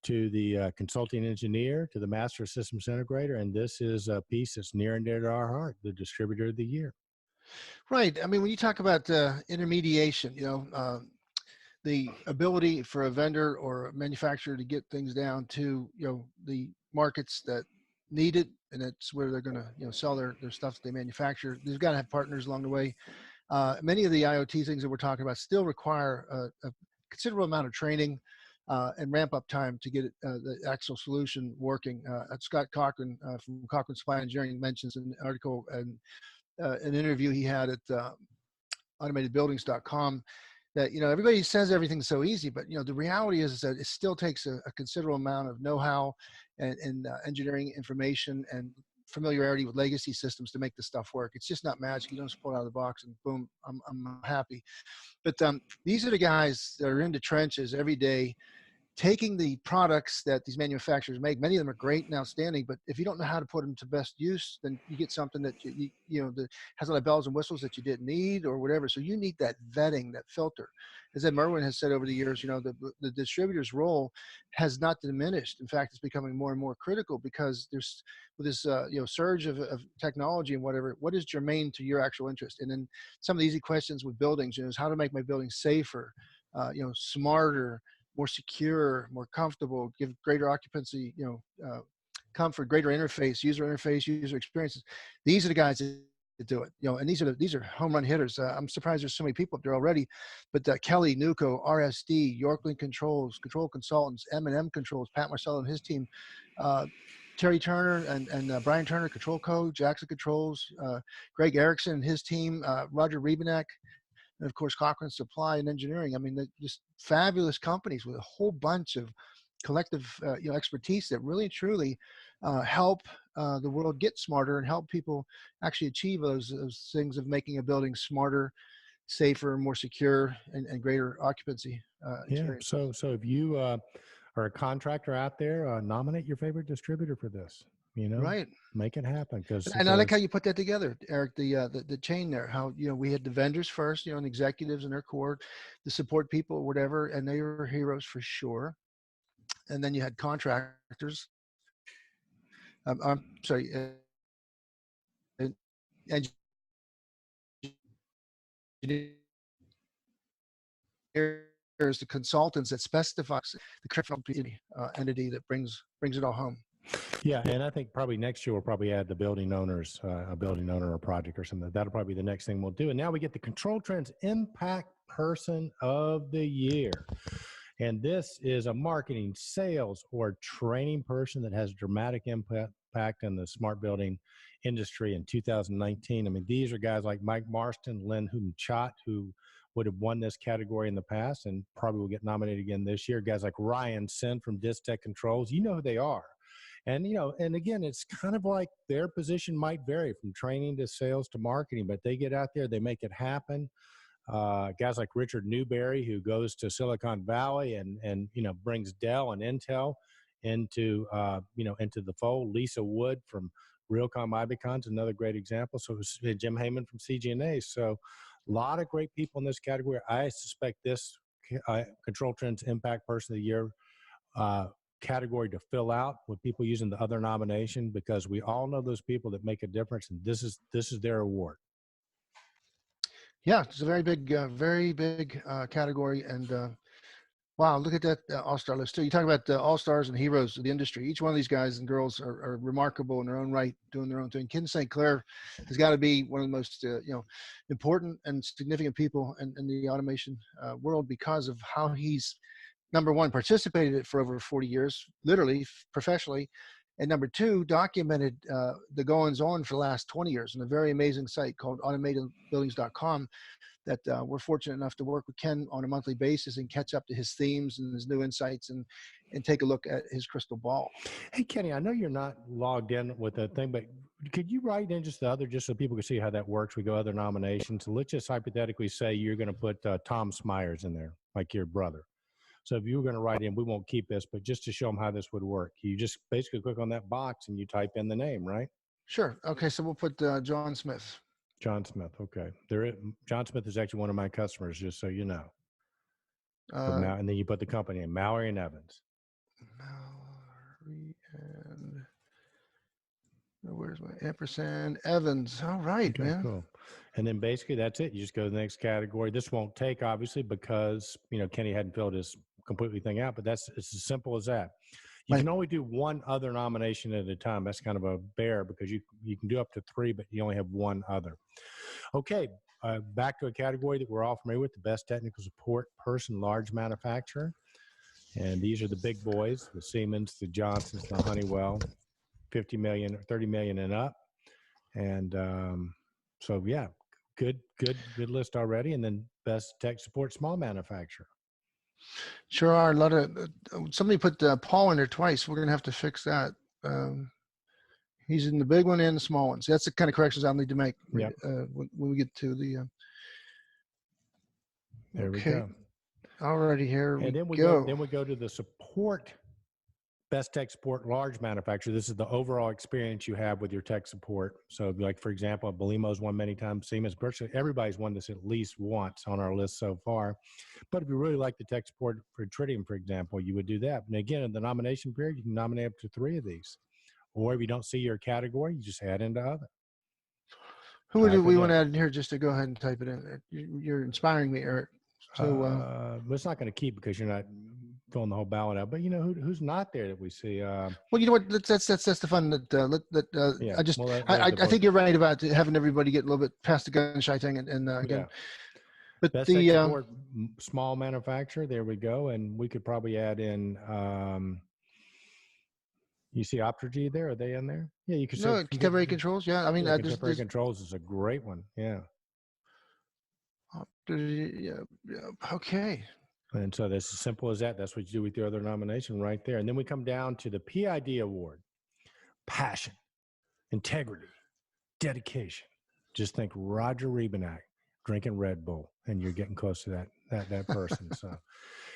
to the consulting engineer to the master systems integrator, and this is a piece that's near and dear to our heart, the Distributor of the Year. Right. When you talk about intermediation, the ability for a vendor or a manufacturer to get things down to the markets that need it, and that's where they're going to sell their stuff that they manufacture. They've got to have partners along the way. Many of the IoT things that we're talking about still require a considerable amount of training and ramp up time to get the actual solution working. Scott Cochran from Cochran Supply Engineering mentions in an article and an interview he had at automatedbuildings.com that everybody says everything's so easy, but the reality is that it still takes a considerable amount of know-how and engineering information and familiarity with legacy systems to make this stuff work. It's just not magic. You don't just pull it out of the box and boom, I'm happy. But these are the guys that are in the trenches every day, taking the products that these manufacturers make. Many of them are great and outstanding, but if you don't know how to put them to best use, then you get something that that has a lot of bells and whistles that you didn't need or whatever. So you need that vetting, that filter. As Ed Merwin has said over the years, the distributor's role has not diminished. In fact, it's becoming more and more critical because there's with this surge of technology and whatever. What is germane to your actual interest? And then some of the easy questions with buildings is how to make my building safer, smarter, more secure, more comfortable, give greater occupancy, comfort, greater interface, user experiences. These are the guys that do it, and these are home run hitters. I'm surprised there's so many people up there already, but Kelly, Nuco, RSD, Yorkland Controls, Control Consultants, M&M Controls, Pat Marcello and his team, Terry Turner and Brian Turner, Control Code, Jackson Controls, Greg Erickson and his team, Roger Rebenek, and of course, Cochran Supply and Engineering. They're just fabulous companies with a whole bunch of collective, expertise that really, truly help the world get smarter and help people actually achieve those things of making a building smarter, safer, more secure, and greater occupancy experience. So if you are a contractor out there, nominate your favorite distributor for this. Right. Make it happen. And I like how you put that together, Eric, the chain there, how, we had the vendors first, and executives and their core, the support people, whatever, and they were heroes for sure. And then you had contractors. I'm sorry, engineers, the consultants that specify the correct entity that brings it all home. Yeah, and I think probably next year we'll probably add the building owners, a building owner or project or something. That'll probably be the next thing we'll do. And now we get the Control Trends Impact Person of the Year. And this is a marketing, sales, or training person that has dramatic impact in the smart building industry in 2019. I mean, these are guys like Mike Marston, Lynn Hunchat, who would have won this category in the past and probably will get nominated again this year. Guys like Ryan Sin from Distech Controls, you know who they are. And, you know, and again, it's kind of like their position might vary from training to sales to marketing, but they get out there, they make it happen. Guys like Richard Newberry, who goes to Silicon Valley and you know, brings Dell and Intel into, you know, into the fold. Lisa Wood from Realcomm Ibecon's another great example. So Jim Heyman from CG&A. So a lot of great people in this category. I suspect this Control Trends Impact Person of the Year category to fill out with people using the other nomination, because we all know those people that make a difference, and this is their award. Yeah, it's a very big category, and wow, look at that all-star list too. You talk about the all-stars and heroes of the industry. Each one of these guys and girls are remarkable in their own right, doing their own thing. Ken St. Clair has got to be one of the most you know, important and significant people in the automation world, because of how he's, number one, participated in it for over 40 years, literally, professionally, and number two, documented the goings-on for the last 20 years in a very amazing site called automatedbuildings.com that we're fortunate enough to work with Ken on a monthly basis and catch up to his themes and his new insights and take a look at his crystal ball. Hey, Kenny, I know you're not logged in with the thing, but could you write in just the other, just so people can see how that works? We go other nominations. So let's just hypothetically say you're going to put Tom Smyers in there, like your brother. So if you were going to write in, we won't keep this, but just to show them how this would work, you just basically click on that box and you type in the name, right? Sure. Okay, so we'll put John Smith. John Smith. Okay. John Smith is actually one of my customers, just so you know. And then you put the company in, Mallory and Evans. Mallory and where's my ampersand? Evans. All right, Okay, man. cool. And then basically that's it. You just go to the next category. This won't take, obviously, because, you know, Kenny hadn't filled his completely thing out, but it's as simple as that. You Right. can only do one other nomination at a time. That's kind of a bear, because you can do up to 3, but you only have one other. Okay, back to a category that we're all familiar with, the best technical support person, large manufacturer. And these are the big boys, the Siemens, the Johnsons, the Honeywell, 50 million or 30 million and up. And so, yeah, good list already. And then best tech support, small manufacturer. Sure are. A lot of somebody put Paul in there twice. We're gonna have to fix that. He's in the big one and the small one. So that's the kind of corrections I'll need to make when we get to the. There we go. Alrighty, here and then we go. Then we go to the support, best tech support, large manufacturer. This is the overall experience you have with your tech support. So, like, for example, Belimo's won many times. Siemens, virtually everybody's won this at least once on our list so far. But if you really like the tech support for Tritium, for example, you would do that. And again, in the nomination period, you can nominate up to 3 of these. Or if you don't see your category, you just add into other. Who would we want to add in here just to go ahead and type it in? You're inspiring me, Eric. So but it's not going to keep because you're not filling the whole ballot out. But you know who's not there that we see. Well, you know what? That's the fun that yeah, I just I think you're right about having everybody get a little bit past the gun shy thing and again. Yeah. But best tech support, small manufacturer. There we go, and we could probably add in. You see Optergy there? Are they in there? Yeah, you could say contemporary controls. Yeah, I mean, contemporary controls is a great one. Yeah. Yeah. Okay. And so that's as simple as that. That's what you do with your other nomination right there. And then we come down to the PID award. Passion, integrity, dedication. Just think Roger Rebenak drinking Red Bull, and you're getting close to that person. So,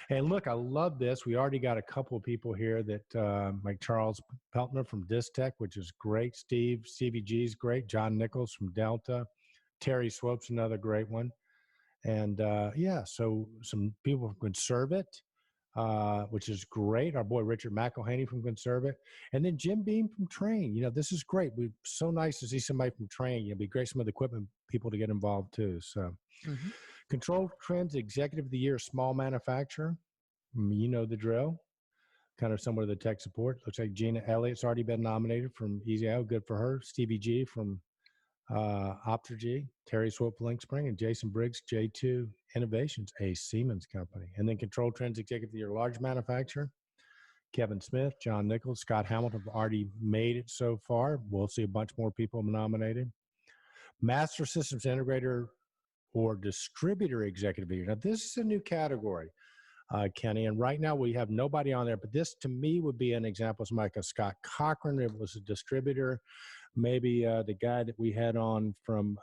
and look, I love this. We already got a couple of people here that like Charles Peltner from Distech, which is great. Stevie G's great. John Nichols from Delta. Terry Swope's another great one. And yeah, so some people from Conservit, which is great. Our boy Richard McElhaney from Conservit, and then Jim Beam from Train. You know, this is great. We're so nice to see somebody from Train. It'd be great some of the equipment people to get involved too. So, Control Trends Executive of the Year, small manufacturer. You know the drill. kind of similar to the tech support. Looks like Gina Elliott's already been nominated from EasyIO. Good for her. Stevie G from Optergy, Terry Swope, Link Spring, and Jason Briggs, J2 Innovations, a Siemens company. And then Control Trends Executive of the Year, large manufacturer. Kevin Smith, John Nichols, Scott Hamilton have already made it so far. We'll see a bunch more people nominated. Master Systems Integrator or Distributor Executive of the Year. Now, this is a new category, Kenny, and right now we have nobody on there, but this to me would be an example of somebody like a Scott Cochran. It was a distributor. Maybe the guy that we had on from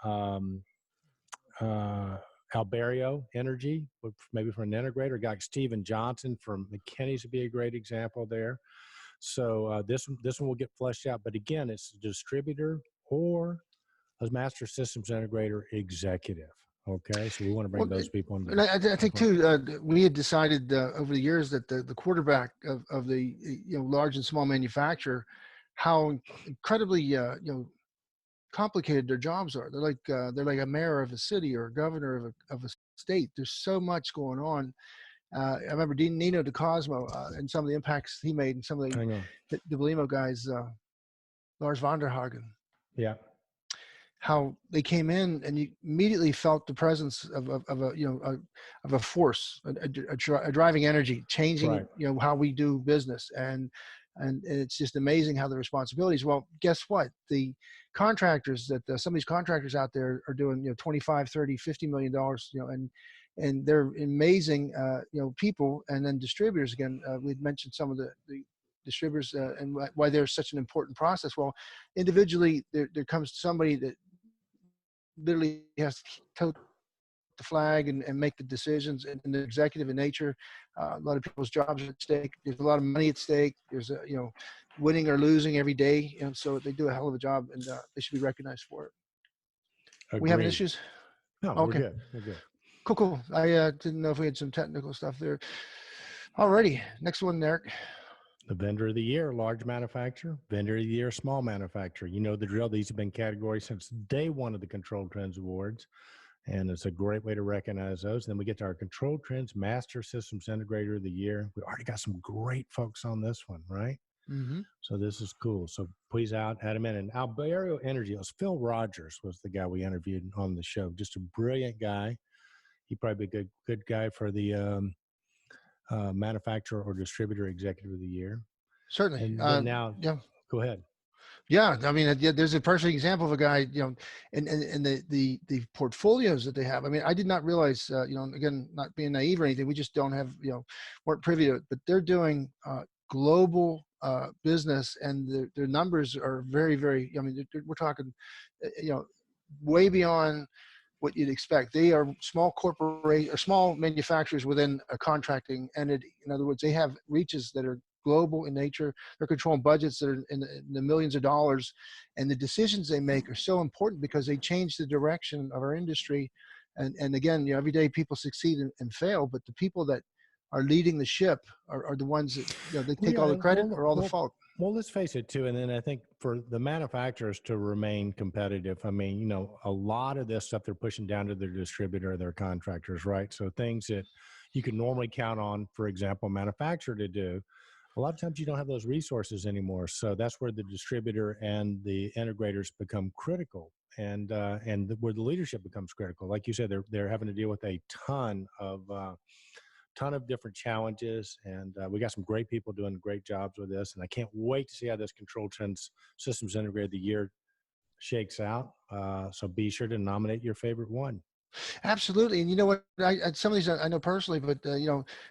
Alberio Energy, maybe from an integrator. A guy like Steven Johnson from McKinney's would be a great example there. So this one will get fleshed out. But again, it's a distributor or a master systems integrator executive. Okay, so we want to bring those people on. And I think too, we had decided over the years that the quarterback of the large and small manufacturer, how incredibly complicated their jobs are. They're like a mayor of a city or a governor of a state. There's so much going on. I remember Nino DeCosmo and some of the impacts he made, and some of the Belimo guys, Lars von der Hagen. Yeah. How they came in and you immediately felt the presence of a force, a driving energy, changing right. How we do business, and it's just amazing how the responsibilities. Well, guess what? The contractors that some of these contractors out there are doing 25, 30, $50 million, and they're amazing people. And then distributors again, we'd mentioned some of the distributors and why they're such an important process. Well, individually there comes somebody that literally has to tote the flag and make the decisions, and the executive in nature. A lot of people's jobs are at stake. There's a lot of money at stake. There's winning or losing every day, and so they do a hell of a job, and they should be recognized for it. Agreed. We having issues? No, okay. We're good. Cool. I didn't know if we had some technical stuff there. Alrighty, next one, Eric. The Vendor of the Year, large manufacturer. Vendor of the Year, small manufacturer. You know the drill. These have been categories since day one of the Control Trends Awards, and it's a great way to recognize those. Then we get to our Control Trends Master Systems Integrator of the Year. We already got some great folks on this one, right? Mm-hmm. So this is cool. So please add them in. And Alberio Energy, it was Phil Rogers was the guy we interviewed on the show. Just a brilliant guy. He'd probably be a good guy for the manufacturer or distributor executive of the year. Certainly. And now, go ahead. Yeah, I mean, there's a perfect example of a guy, and the portfolios that they have. I mean, I did not realize, again, not being naive or anything, we just don't have, weren't privy to it, but they're doing global business, and their numbers are very, very. I mean, we're talking, way beyond what you'd expect. They are small corporate or small manufacturers within a contracting entity. In other words, they have reaches that are global in nature. They're controlling budgets that are in the millions of dollars, and the decisions they make are so important because they change the direction of our industry. And again, every day people succeed and fail, but the people that are leading the ship are the ones that they take all the credit or all the fault. Well, let's face it too. And then I think for the manufacturers to remain competitive, I mean, a lot of this stuff they're pushing down to their distributor or their contractors, right? So things that you can normally count on, for example, a manufacturer to do, a lot of times you don't have those resources anymore. So that's where the distributor and the integrators become critical, and where the leadership becomes critical. Like you said, they're having to deal with a ton of different challenges, and we got some great people doing great jobs with this, and I can't wait to see how this Control Trends Systems Integrator of the Year shakes out. So be sure to nominate your favorite one. Absolutely. And you know what, some of these I know personally, but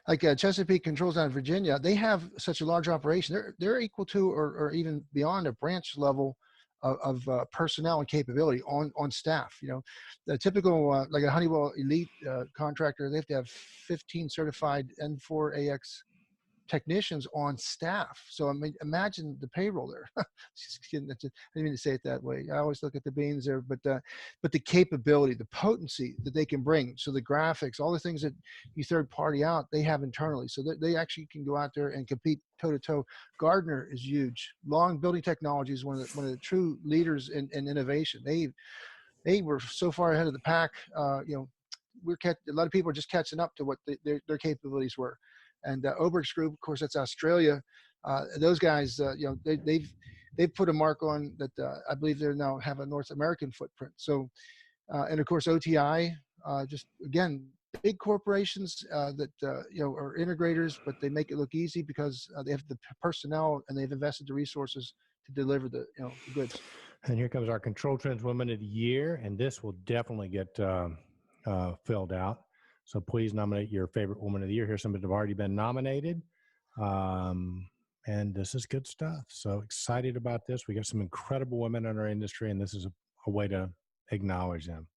like Chesapeake Controls out of Virginia, they have such a large operation. They're equal to or even beyond a branch level of personnel and capability on staff. The typical like a Honeywell Elite contractor, they have to have 15 certified N4AX technicians on staff. So I mean, imagine the payroll there. Just kidding. I didn't mean to say it that way. I always look at the beans there, but the capability, the potency that they can bring. So the graphics, all the things that you third party out, they have internally. So they actually can go out there and compete toe to toe. Gardner is huge. Long Building Technology is one of the true leaders in innovation. They were so far ahead of the pack. A lot of people are just catching up to what their capabilities were. And Oberg's group, of course, that's Australia. Those guys, they've put a mark on that. I believe they now have a North American footprint. So, and of course, OTI, just again, big corporations that are integrators, but they make it look easy because they have the personnel and they've invested the resources to deliver the goods. And here comes our Control Trends Women of the Year, and this will definitely get filled out. So please nominate your favorite woman of the year. Here's some that have already been nominated. And this is good stuff. So excited about this. We got some incredible women in our industry, and this is a way to acknowledge them.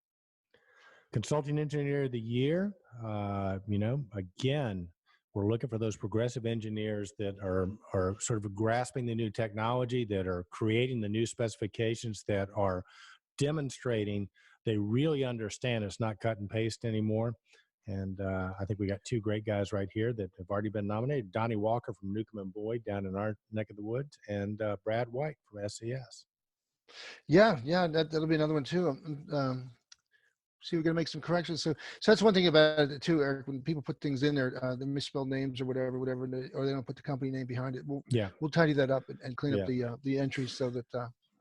Consulting Engineer of the Year, again, we're looking for those progressive engineers that are sort of grasping the new technology, that are creating the new specifications, that are demonstrating they really understand it's not cut and paste anymore. And I think we got two great guys right here that have already been nominated. Donnie Walker from Newcomb and Boyd down in our neck of the woods, and Brad White from SES. Yeah, that'll be another one too. See, we're going to make some corrections. So that's one thing about it too, Eric. When people put things in there, they misspell names or whatever, or they don't put the company name behind it. We'll tidy that up and clean up the entries so that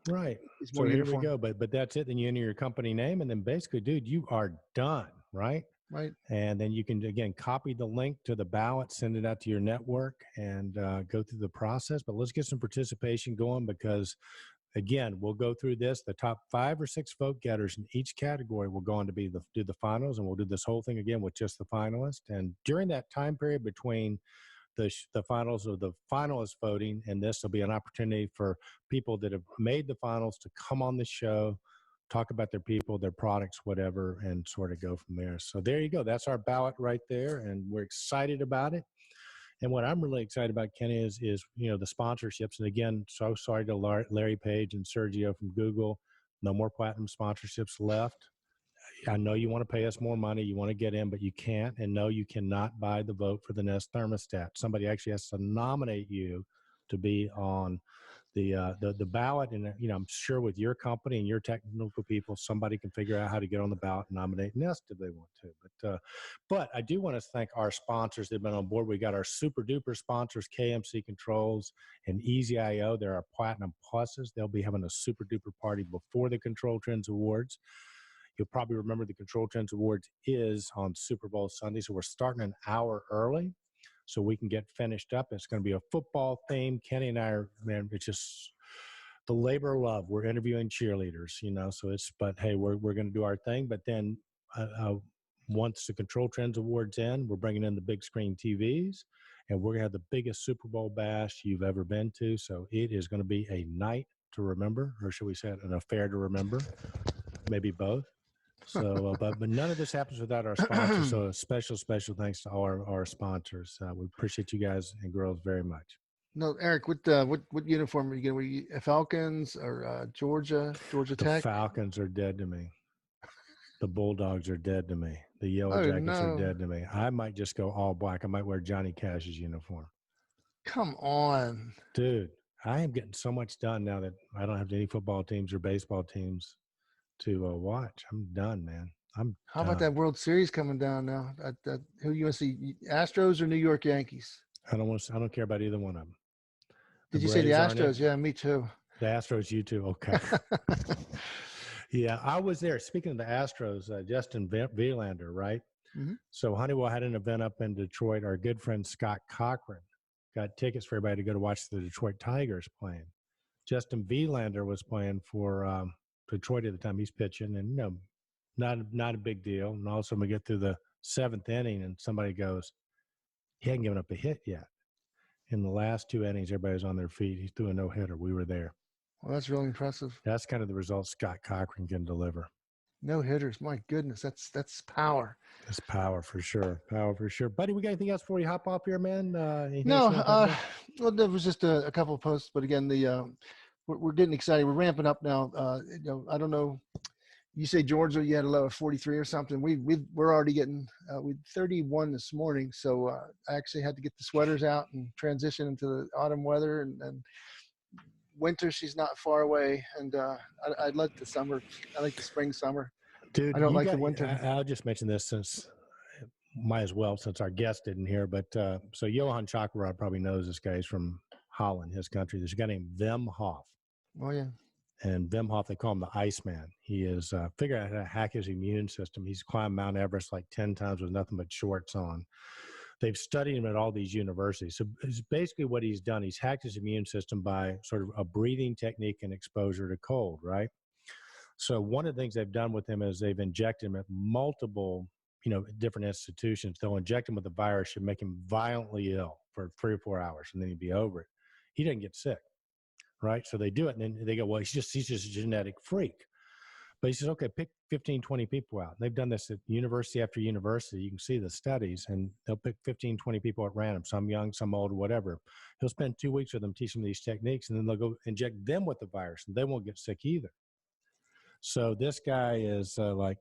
right. It's more so uniform. Here we go. But that's it. Then you enter your company name, and then basically, dude, you are done, right? Right. And then you can, again, copy the link to the ballot, send it out to your network, and go through the process. But let's get some participation going because, again, we'll go through this. The top 5 or 6 vote getters in each category will go on to do the finals, and we'll do this whole thing again with just the finalists. And during that time period between the finals or the finalist voting and this, will be an opportunity for people that have made the finals to come on the show, talk about their people, their products, whatever, and sort of go from there. So there you go. That's our ballot right there, and we're excited about it. And what I'm really excited about, Kenny, is the sponsorships. And again, so sorry to Larry Page and Sergio from Google. No more platinum sponsorships left. I know you want to pay us more money. You want to get in, but you can't. And no, you cannot buy the vote for the Nest thermostat. Somebody actually has to nominate you to be on the ballot. And I'm sure with your company and your technical people, somebody can figure out how to get on the ballot and nominate Nest if they want to. But I do want to thank our sponsors that have been on board. We got our super duper sponsors, KMC Controls and Easy IO. They're our platinum pluses. They'll be having a super duper party before the Control Trends Awards. You'll probably remember the Control Trends Awards is on Super Bowl Sunday, so we're starting an hour early so we can get finished up. It's going to be a football theme. Kenny and I are, man, it's just the labor of love. We're interviewing cheerleaders, so but hey, we're going to do our thing. But then once the Control Trends Awards end, we're bringing in the big screen TVs, and we're going to have the biggest Super Bowl bash you've ever been to. So it is going to be a night to remember, or should we say an affair to remember, maybe both. So, but none of this happens without our sponsors. So a special thanks to all our sponsors. We appreciate you guys and girls very much. No, Eric, what uniform are you getting? Were you Falcons or Georgia Tech? The Falcons are dead to me. The Bulldogs are dead to me. The Yellow Jackets are dead to me. I might just go all black. I might wear Johnny Cash's uniform. Come on. Dude, I am getting so much done now that I don't have any football teams or baseball teams to watch. I'm done, man. How about that World Series coming down now? Who you want to see, Astros or New York Yankees? I don't care about either one of them. Did you say the Astros? Yeah, me too. The Astros, you too. Okay. Yeah, I was there. Speaking of the Astros, Justin Verlander, right? Mm-hmm. So Honeywell had an event up in Detroit. Our good friend Scott Cochran got tickets for everybody to go to watch the Detroit Tigers playing. Justin Verlander was playing for Detroit at the time. He's pitching, and not a big deal. And all of a sudden we get through the 7th inning, and somebody goes, he hadn't given up a hit yet. In the last 2 innings, everybody was on their feet. He threw a no-hitter. We were there. Well, that's really impressive. That's kind of the results Scott Cochran can deliver. No hitters. My goodness, that's power. That's power for sure. Power for sure. Buddy, we got anything else before you hop off here, man? No, well, there was just a couple of posts, but again, we're getting excited. We're ramping up now. I don't know. You say Georgia, you had a low of 43 or something. We're already getting we 31 this morning. So I actually had to get the sweaters out and transition into the autumn weather and winter. She's not far away, and I like the summer. I like the spring, summer. Dude, I don't like the winter. I'll just mention this since might as well, since our guest isn't here, but so Johan Chakrod probably knows this guy. He's from Holland, his country. There's a guy named Wim Hof. Oh, yeah. And Wim Hof, they call him the Iceman. He is figured out how to hack his immune system. He's climbed Mount Everest like 10 times with nothing but shorts on. They've studied him at all these universities. So it's basically what he's done. He's hacked his immune system by sort of a breathing technique and exposure to cold, right? So one of the things they've done with him is they've injected him at multiple, different institutions. They'll inject him with a virus and make him violently ill for 3 or 4 hours, and then he'd be over it. He doesn't get sick, right? So they do it, and then they go, well, he's just a genetic freak. But he says, okay, pick 15, 20 people out. And they've done this at university after university. You can see the studies, and they'll pick 15, 20 people at random, some young, some old, whatever. He'll spend 2 weeks with them teaching them these techniques, and then they'll go inject them with the virus, and they won't get sick either. So this guy is like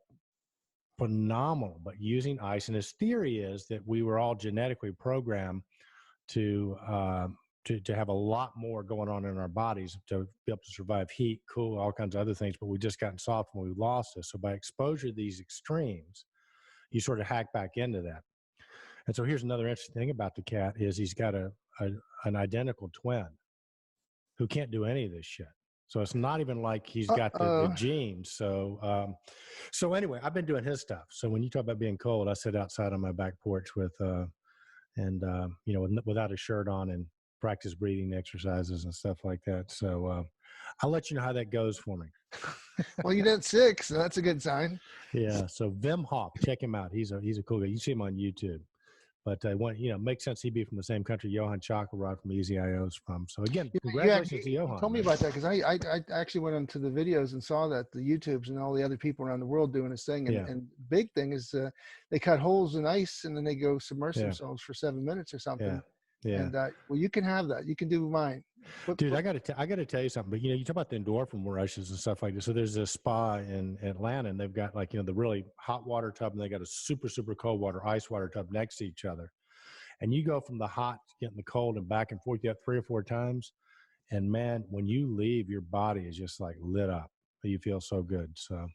phenomenal, but using ice. And his theory is that we were all genetically programmed to have a lot more going on in our bodies to be able to survive heat, cool, all kinds of other things, but we just gotten soft when we lost this. So by exposure to these extremes, you sort of hack back into that. And so here's another interesting thing about the cat is he's got an identical twin who can't do any of this shit. So it's not even like he's got the genes. So so anyway, I've been doing his stuff. So when you talk about being cold, I sit outside on my back porch with without a shirt on and practice breathing exercises and stuff like that. So I'll let you know how that goes for me. Well, you did 6, so that's a good sign. Yeah. So Wim Hof, check him out. He's a cool guy. You see him on YouTube. But makes sense he'd be from the same country Johan Chakrod from Easy IO's from. So again, congratulations to Johan. Tell me about that, because I actually went into the videos and saw that the YouTubes and all the other people around the world doing this thing. And big thing is they cut holes in ice and then they go submerge themselves for 7 minutes or something. Yeah. And well, you can have that. You can do mine. Dude, I got to tell you something. But you talk about the endorphin rushes and stuff like this. So there's a spa in Atlanta, and they've got the really hot water tub, and they got a super super cold water ice water tub next to each other. And you go from the hot to getting the cold and back and forth, you have 3 or 4 times. And man, when you leave, your body is just like lit up. You feel so good. So,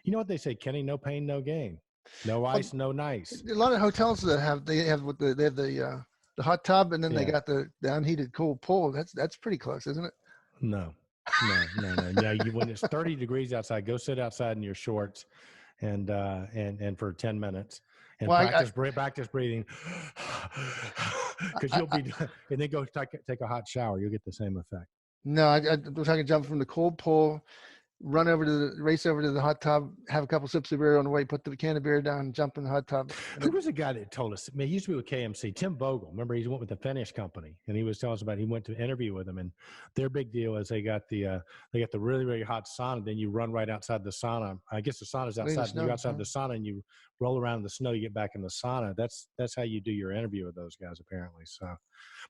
you know what they say, Kenny? No pain, no gain. No ice, no nice. A lot of hotels that have the hot tub, and then they got the unheated cool pool. That's pretty close, isn't it? No. Yeah, when it's 30 degrees outside, go sit outside in your shorts and for 10 minutes. And practice breathing, because you'll be, and then go take a hot shower. You'll get the same effect. No, I was trying to jump from the cold pool, race over to the hot tub, have a couple sips of beer on the way, put the can of beer down, jump in the hot tub. Who was the guy that told us? I mean, he used to be with KMC, Tim Bogle. Remember, he went with the Finnish company, and he was telling us about. He went to interview with them, and their big deal is they got the really really hot sauna. Then you run right outside the sauna. I guess the sauna's outside. You go outside the sauna and you roll around in the snow. You get back in the sauna. That's how you do your interview with those guys, apparently. So,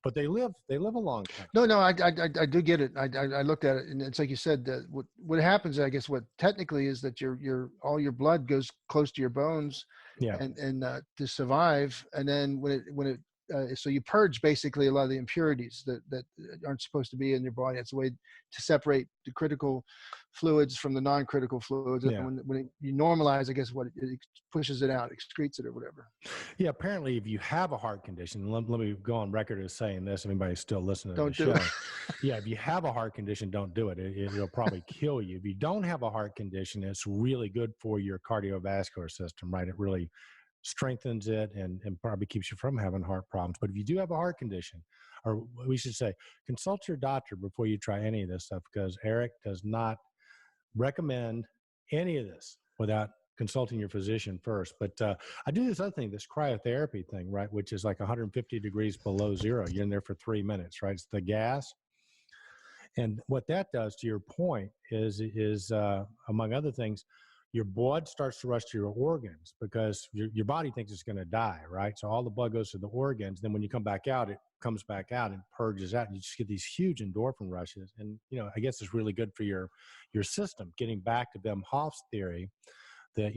but they live a long time. No, I do get it. I looked at it, and it's like you said. What happens, I guess, what technically is that all your blood goes close to your bones, and to survive. And then so you purge basically a lot of the impurities that aren't supposed to be in your body. It's a way to separate the critical fluids from the non-critical fluids. Yeah. And when you normalize, I guess it pushes it out, excretes it or whatever. Yeah. Apparently, if you have a heart condition, let me go on record as saying this. If anybody's still listening to don't the do show, it. Yeah. If you have a heart condition, don't do it. It'll probably kill you. If you don't have a heart condition, it's really good for your cardiovascular system, right? It really strengthens it and probably keeps you from having heart problems. But if you do have a heart condition, or we should say, consult your doctor before you try any of this stuff, because Eric does not recommend any of this without consulting your physician first. But I do this other thing, this cryotherapy thing, right, which is like 150 degrees below zero. You're in there for 3 minutes, right? It's the gas. And what that does, to your point, is among other things, your blood starts to rush to your organs because your body thinks it's going to die, right? So all the blood goes to the organs. Then when you come back out, it comes back out and purges out, and you just get these huge endorphin rushes. And I guess it's really good for your system. Getting back to Wim Hof's theory that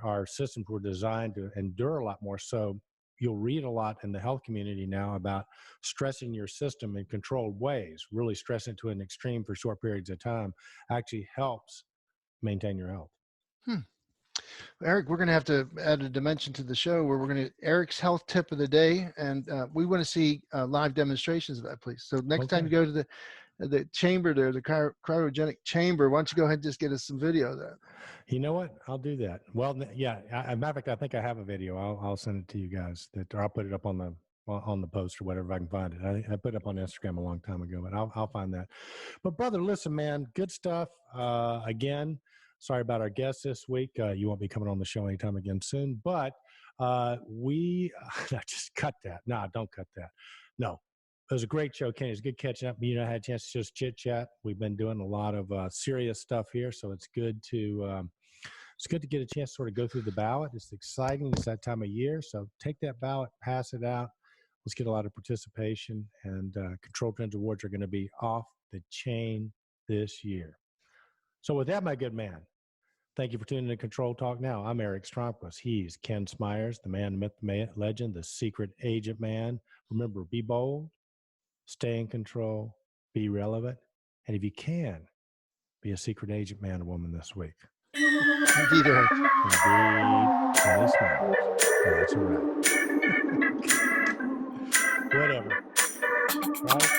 our systems were designed to endure a lot more. So you'll read a lot in the health community now about stressing your system in controlled ways. Really stressing it to an extreme for short periods of time actually helps maintain your health. Eric, we're going to have to add a dimension to the show where we're going to Eric's health tip of the day, and we want to see live demonstrations of that, please. So next time you go to the chamber there, the cryogenic chamber, why don't you go ahead and just get us some video of that? You know what? I'll do that. Well, yeah. As a matter of fact, I think I have a video. I'll send it to you guys. Or I'll put it up on the post or whatever if I can find it. I put it up on Instagram a long time ago, but I'll find that. But brother, listen, man, good stuff. Again, sorry about our guest this week. You won't be coming on the show anytime again soon. But we just cut that. No, don't cut that. No. It was a great show, Kenny. It was good catching up. You know, I had a chance to just chit chat. We've been doing a lot of serious stuff here, so it's good to get a chance to sort of go through the ballot. It's exciting. It's that time of year, so take that ballot, pass it out. Let's get a lot of participation. And ControlTrends Awards are going to be off the chain this year. So with that, my good man, thank you for tuning in to Control Talk Now. I'm Eric Stromquist. He's Ken Smyers, the man, myth, legend, the secret agent man. Remember, be bold. Stay in control, be relevant, and if you can, be a secret agent man or woman this week. Indeed, Eric. Indeed, Kenny Smiles. That's a wrap. Whatever. Right?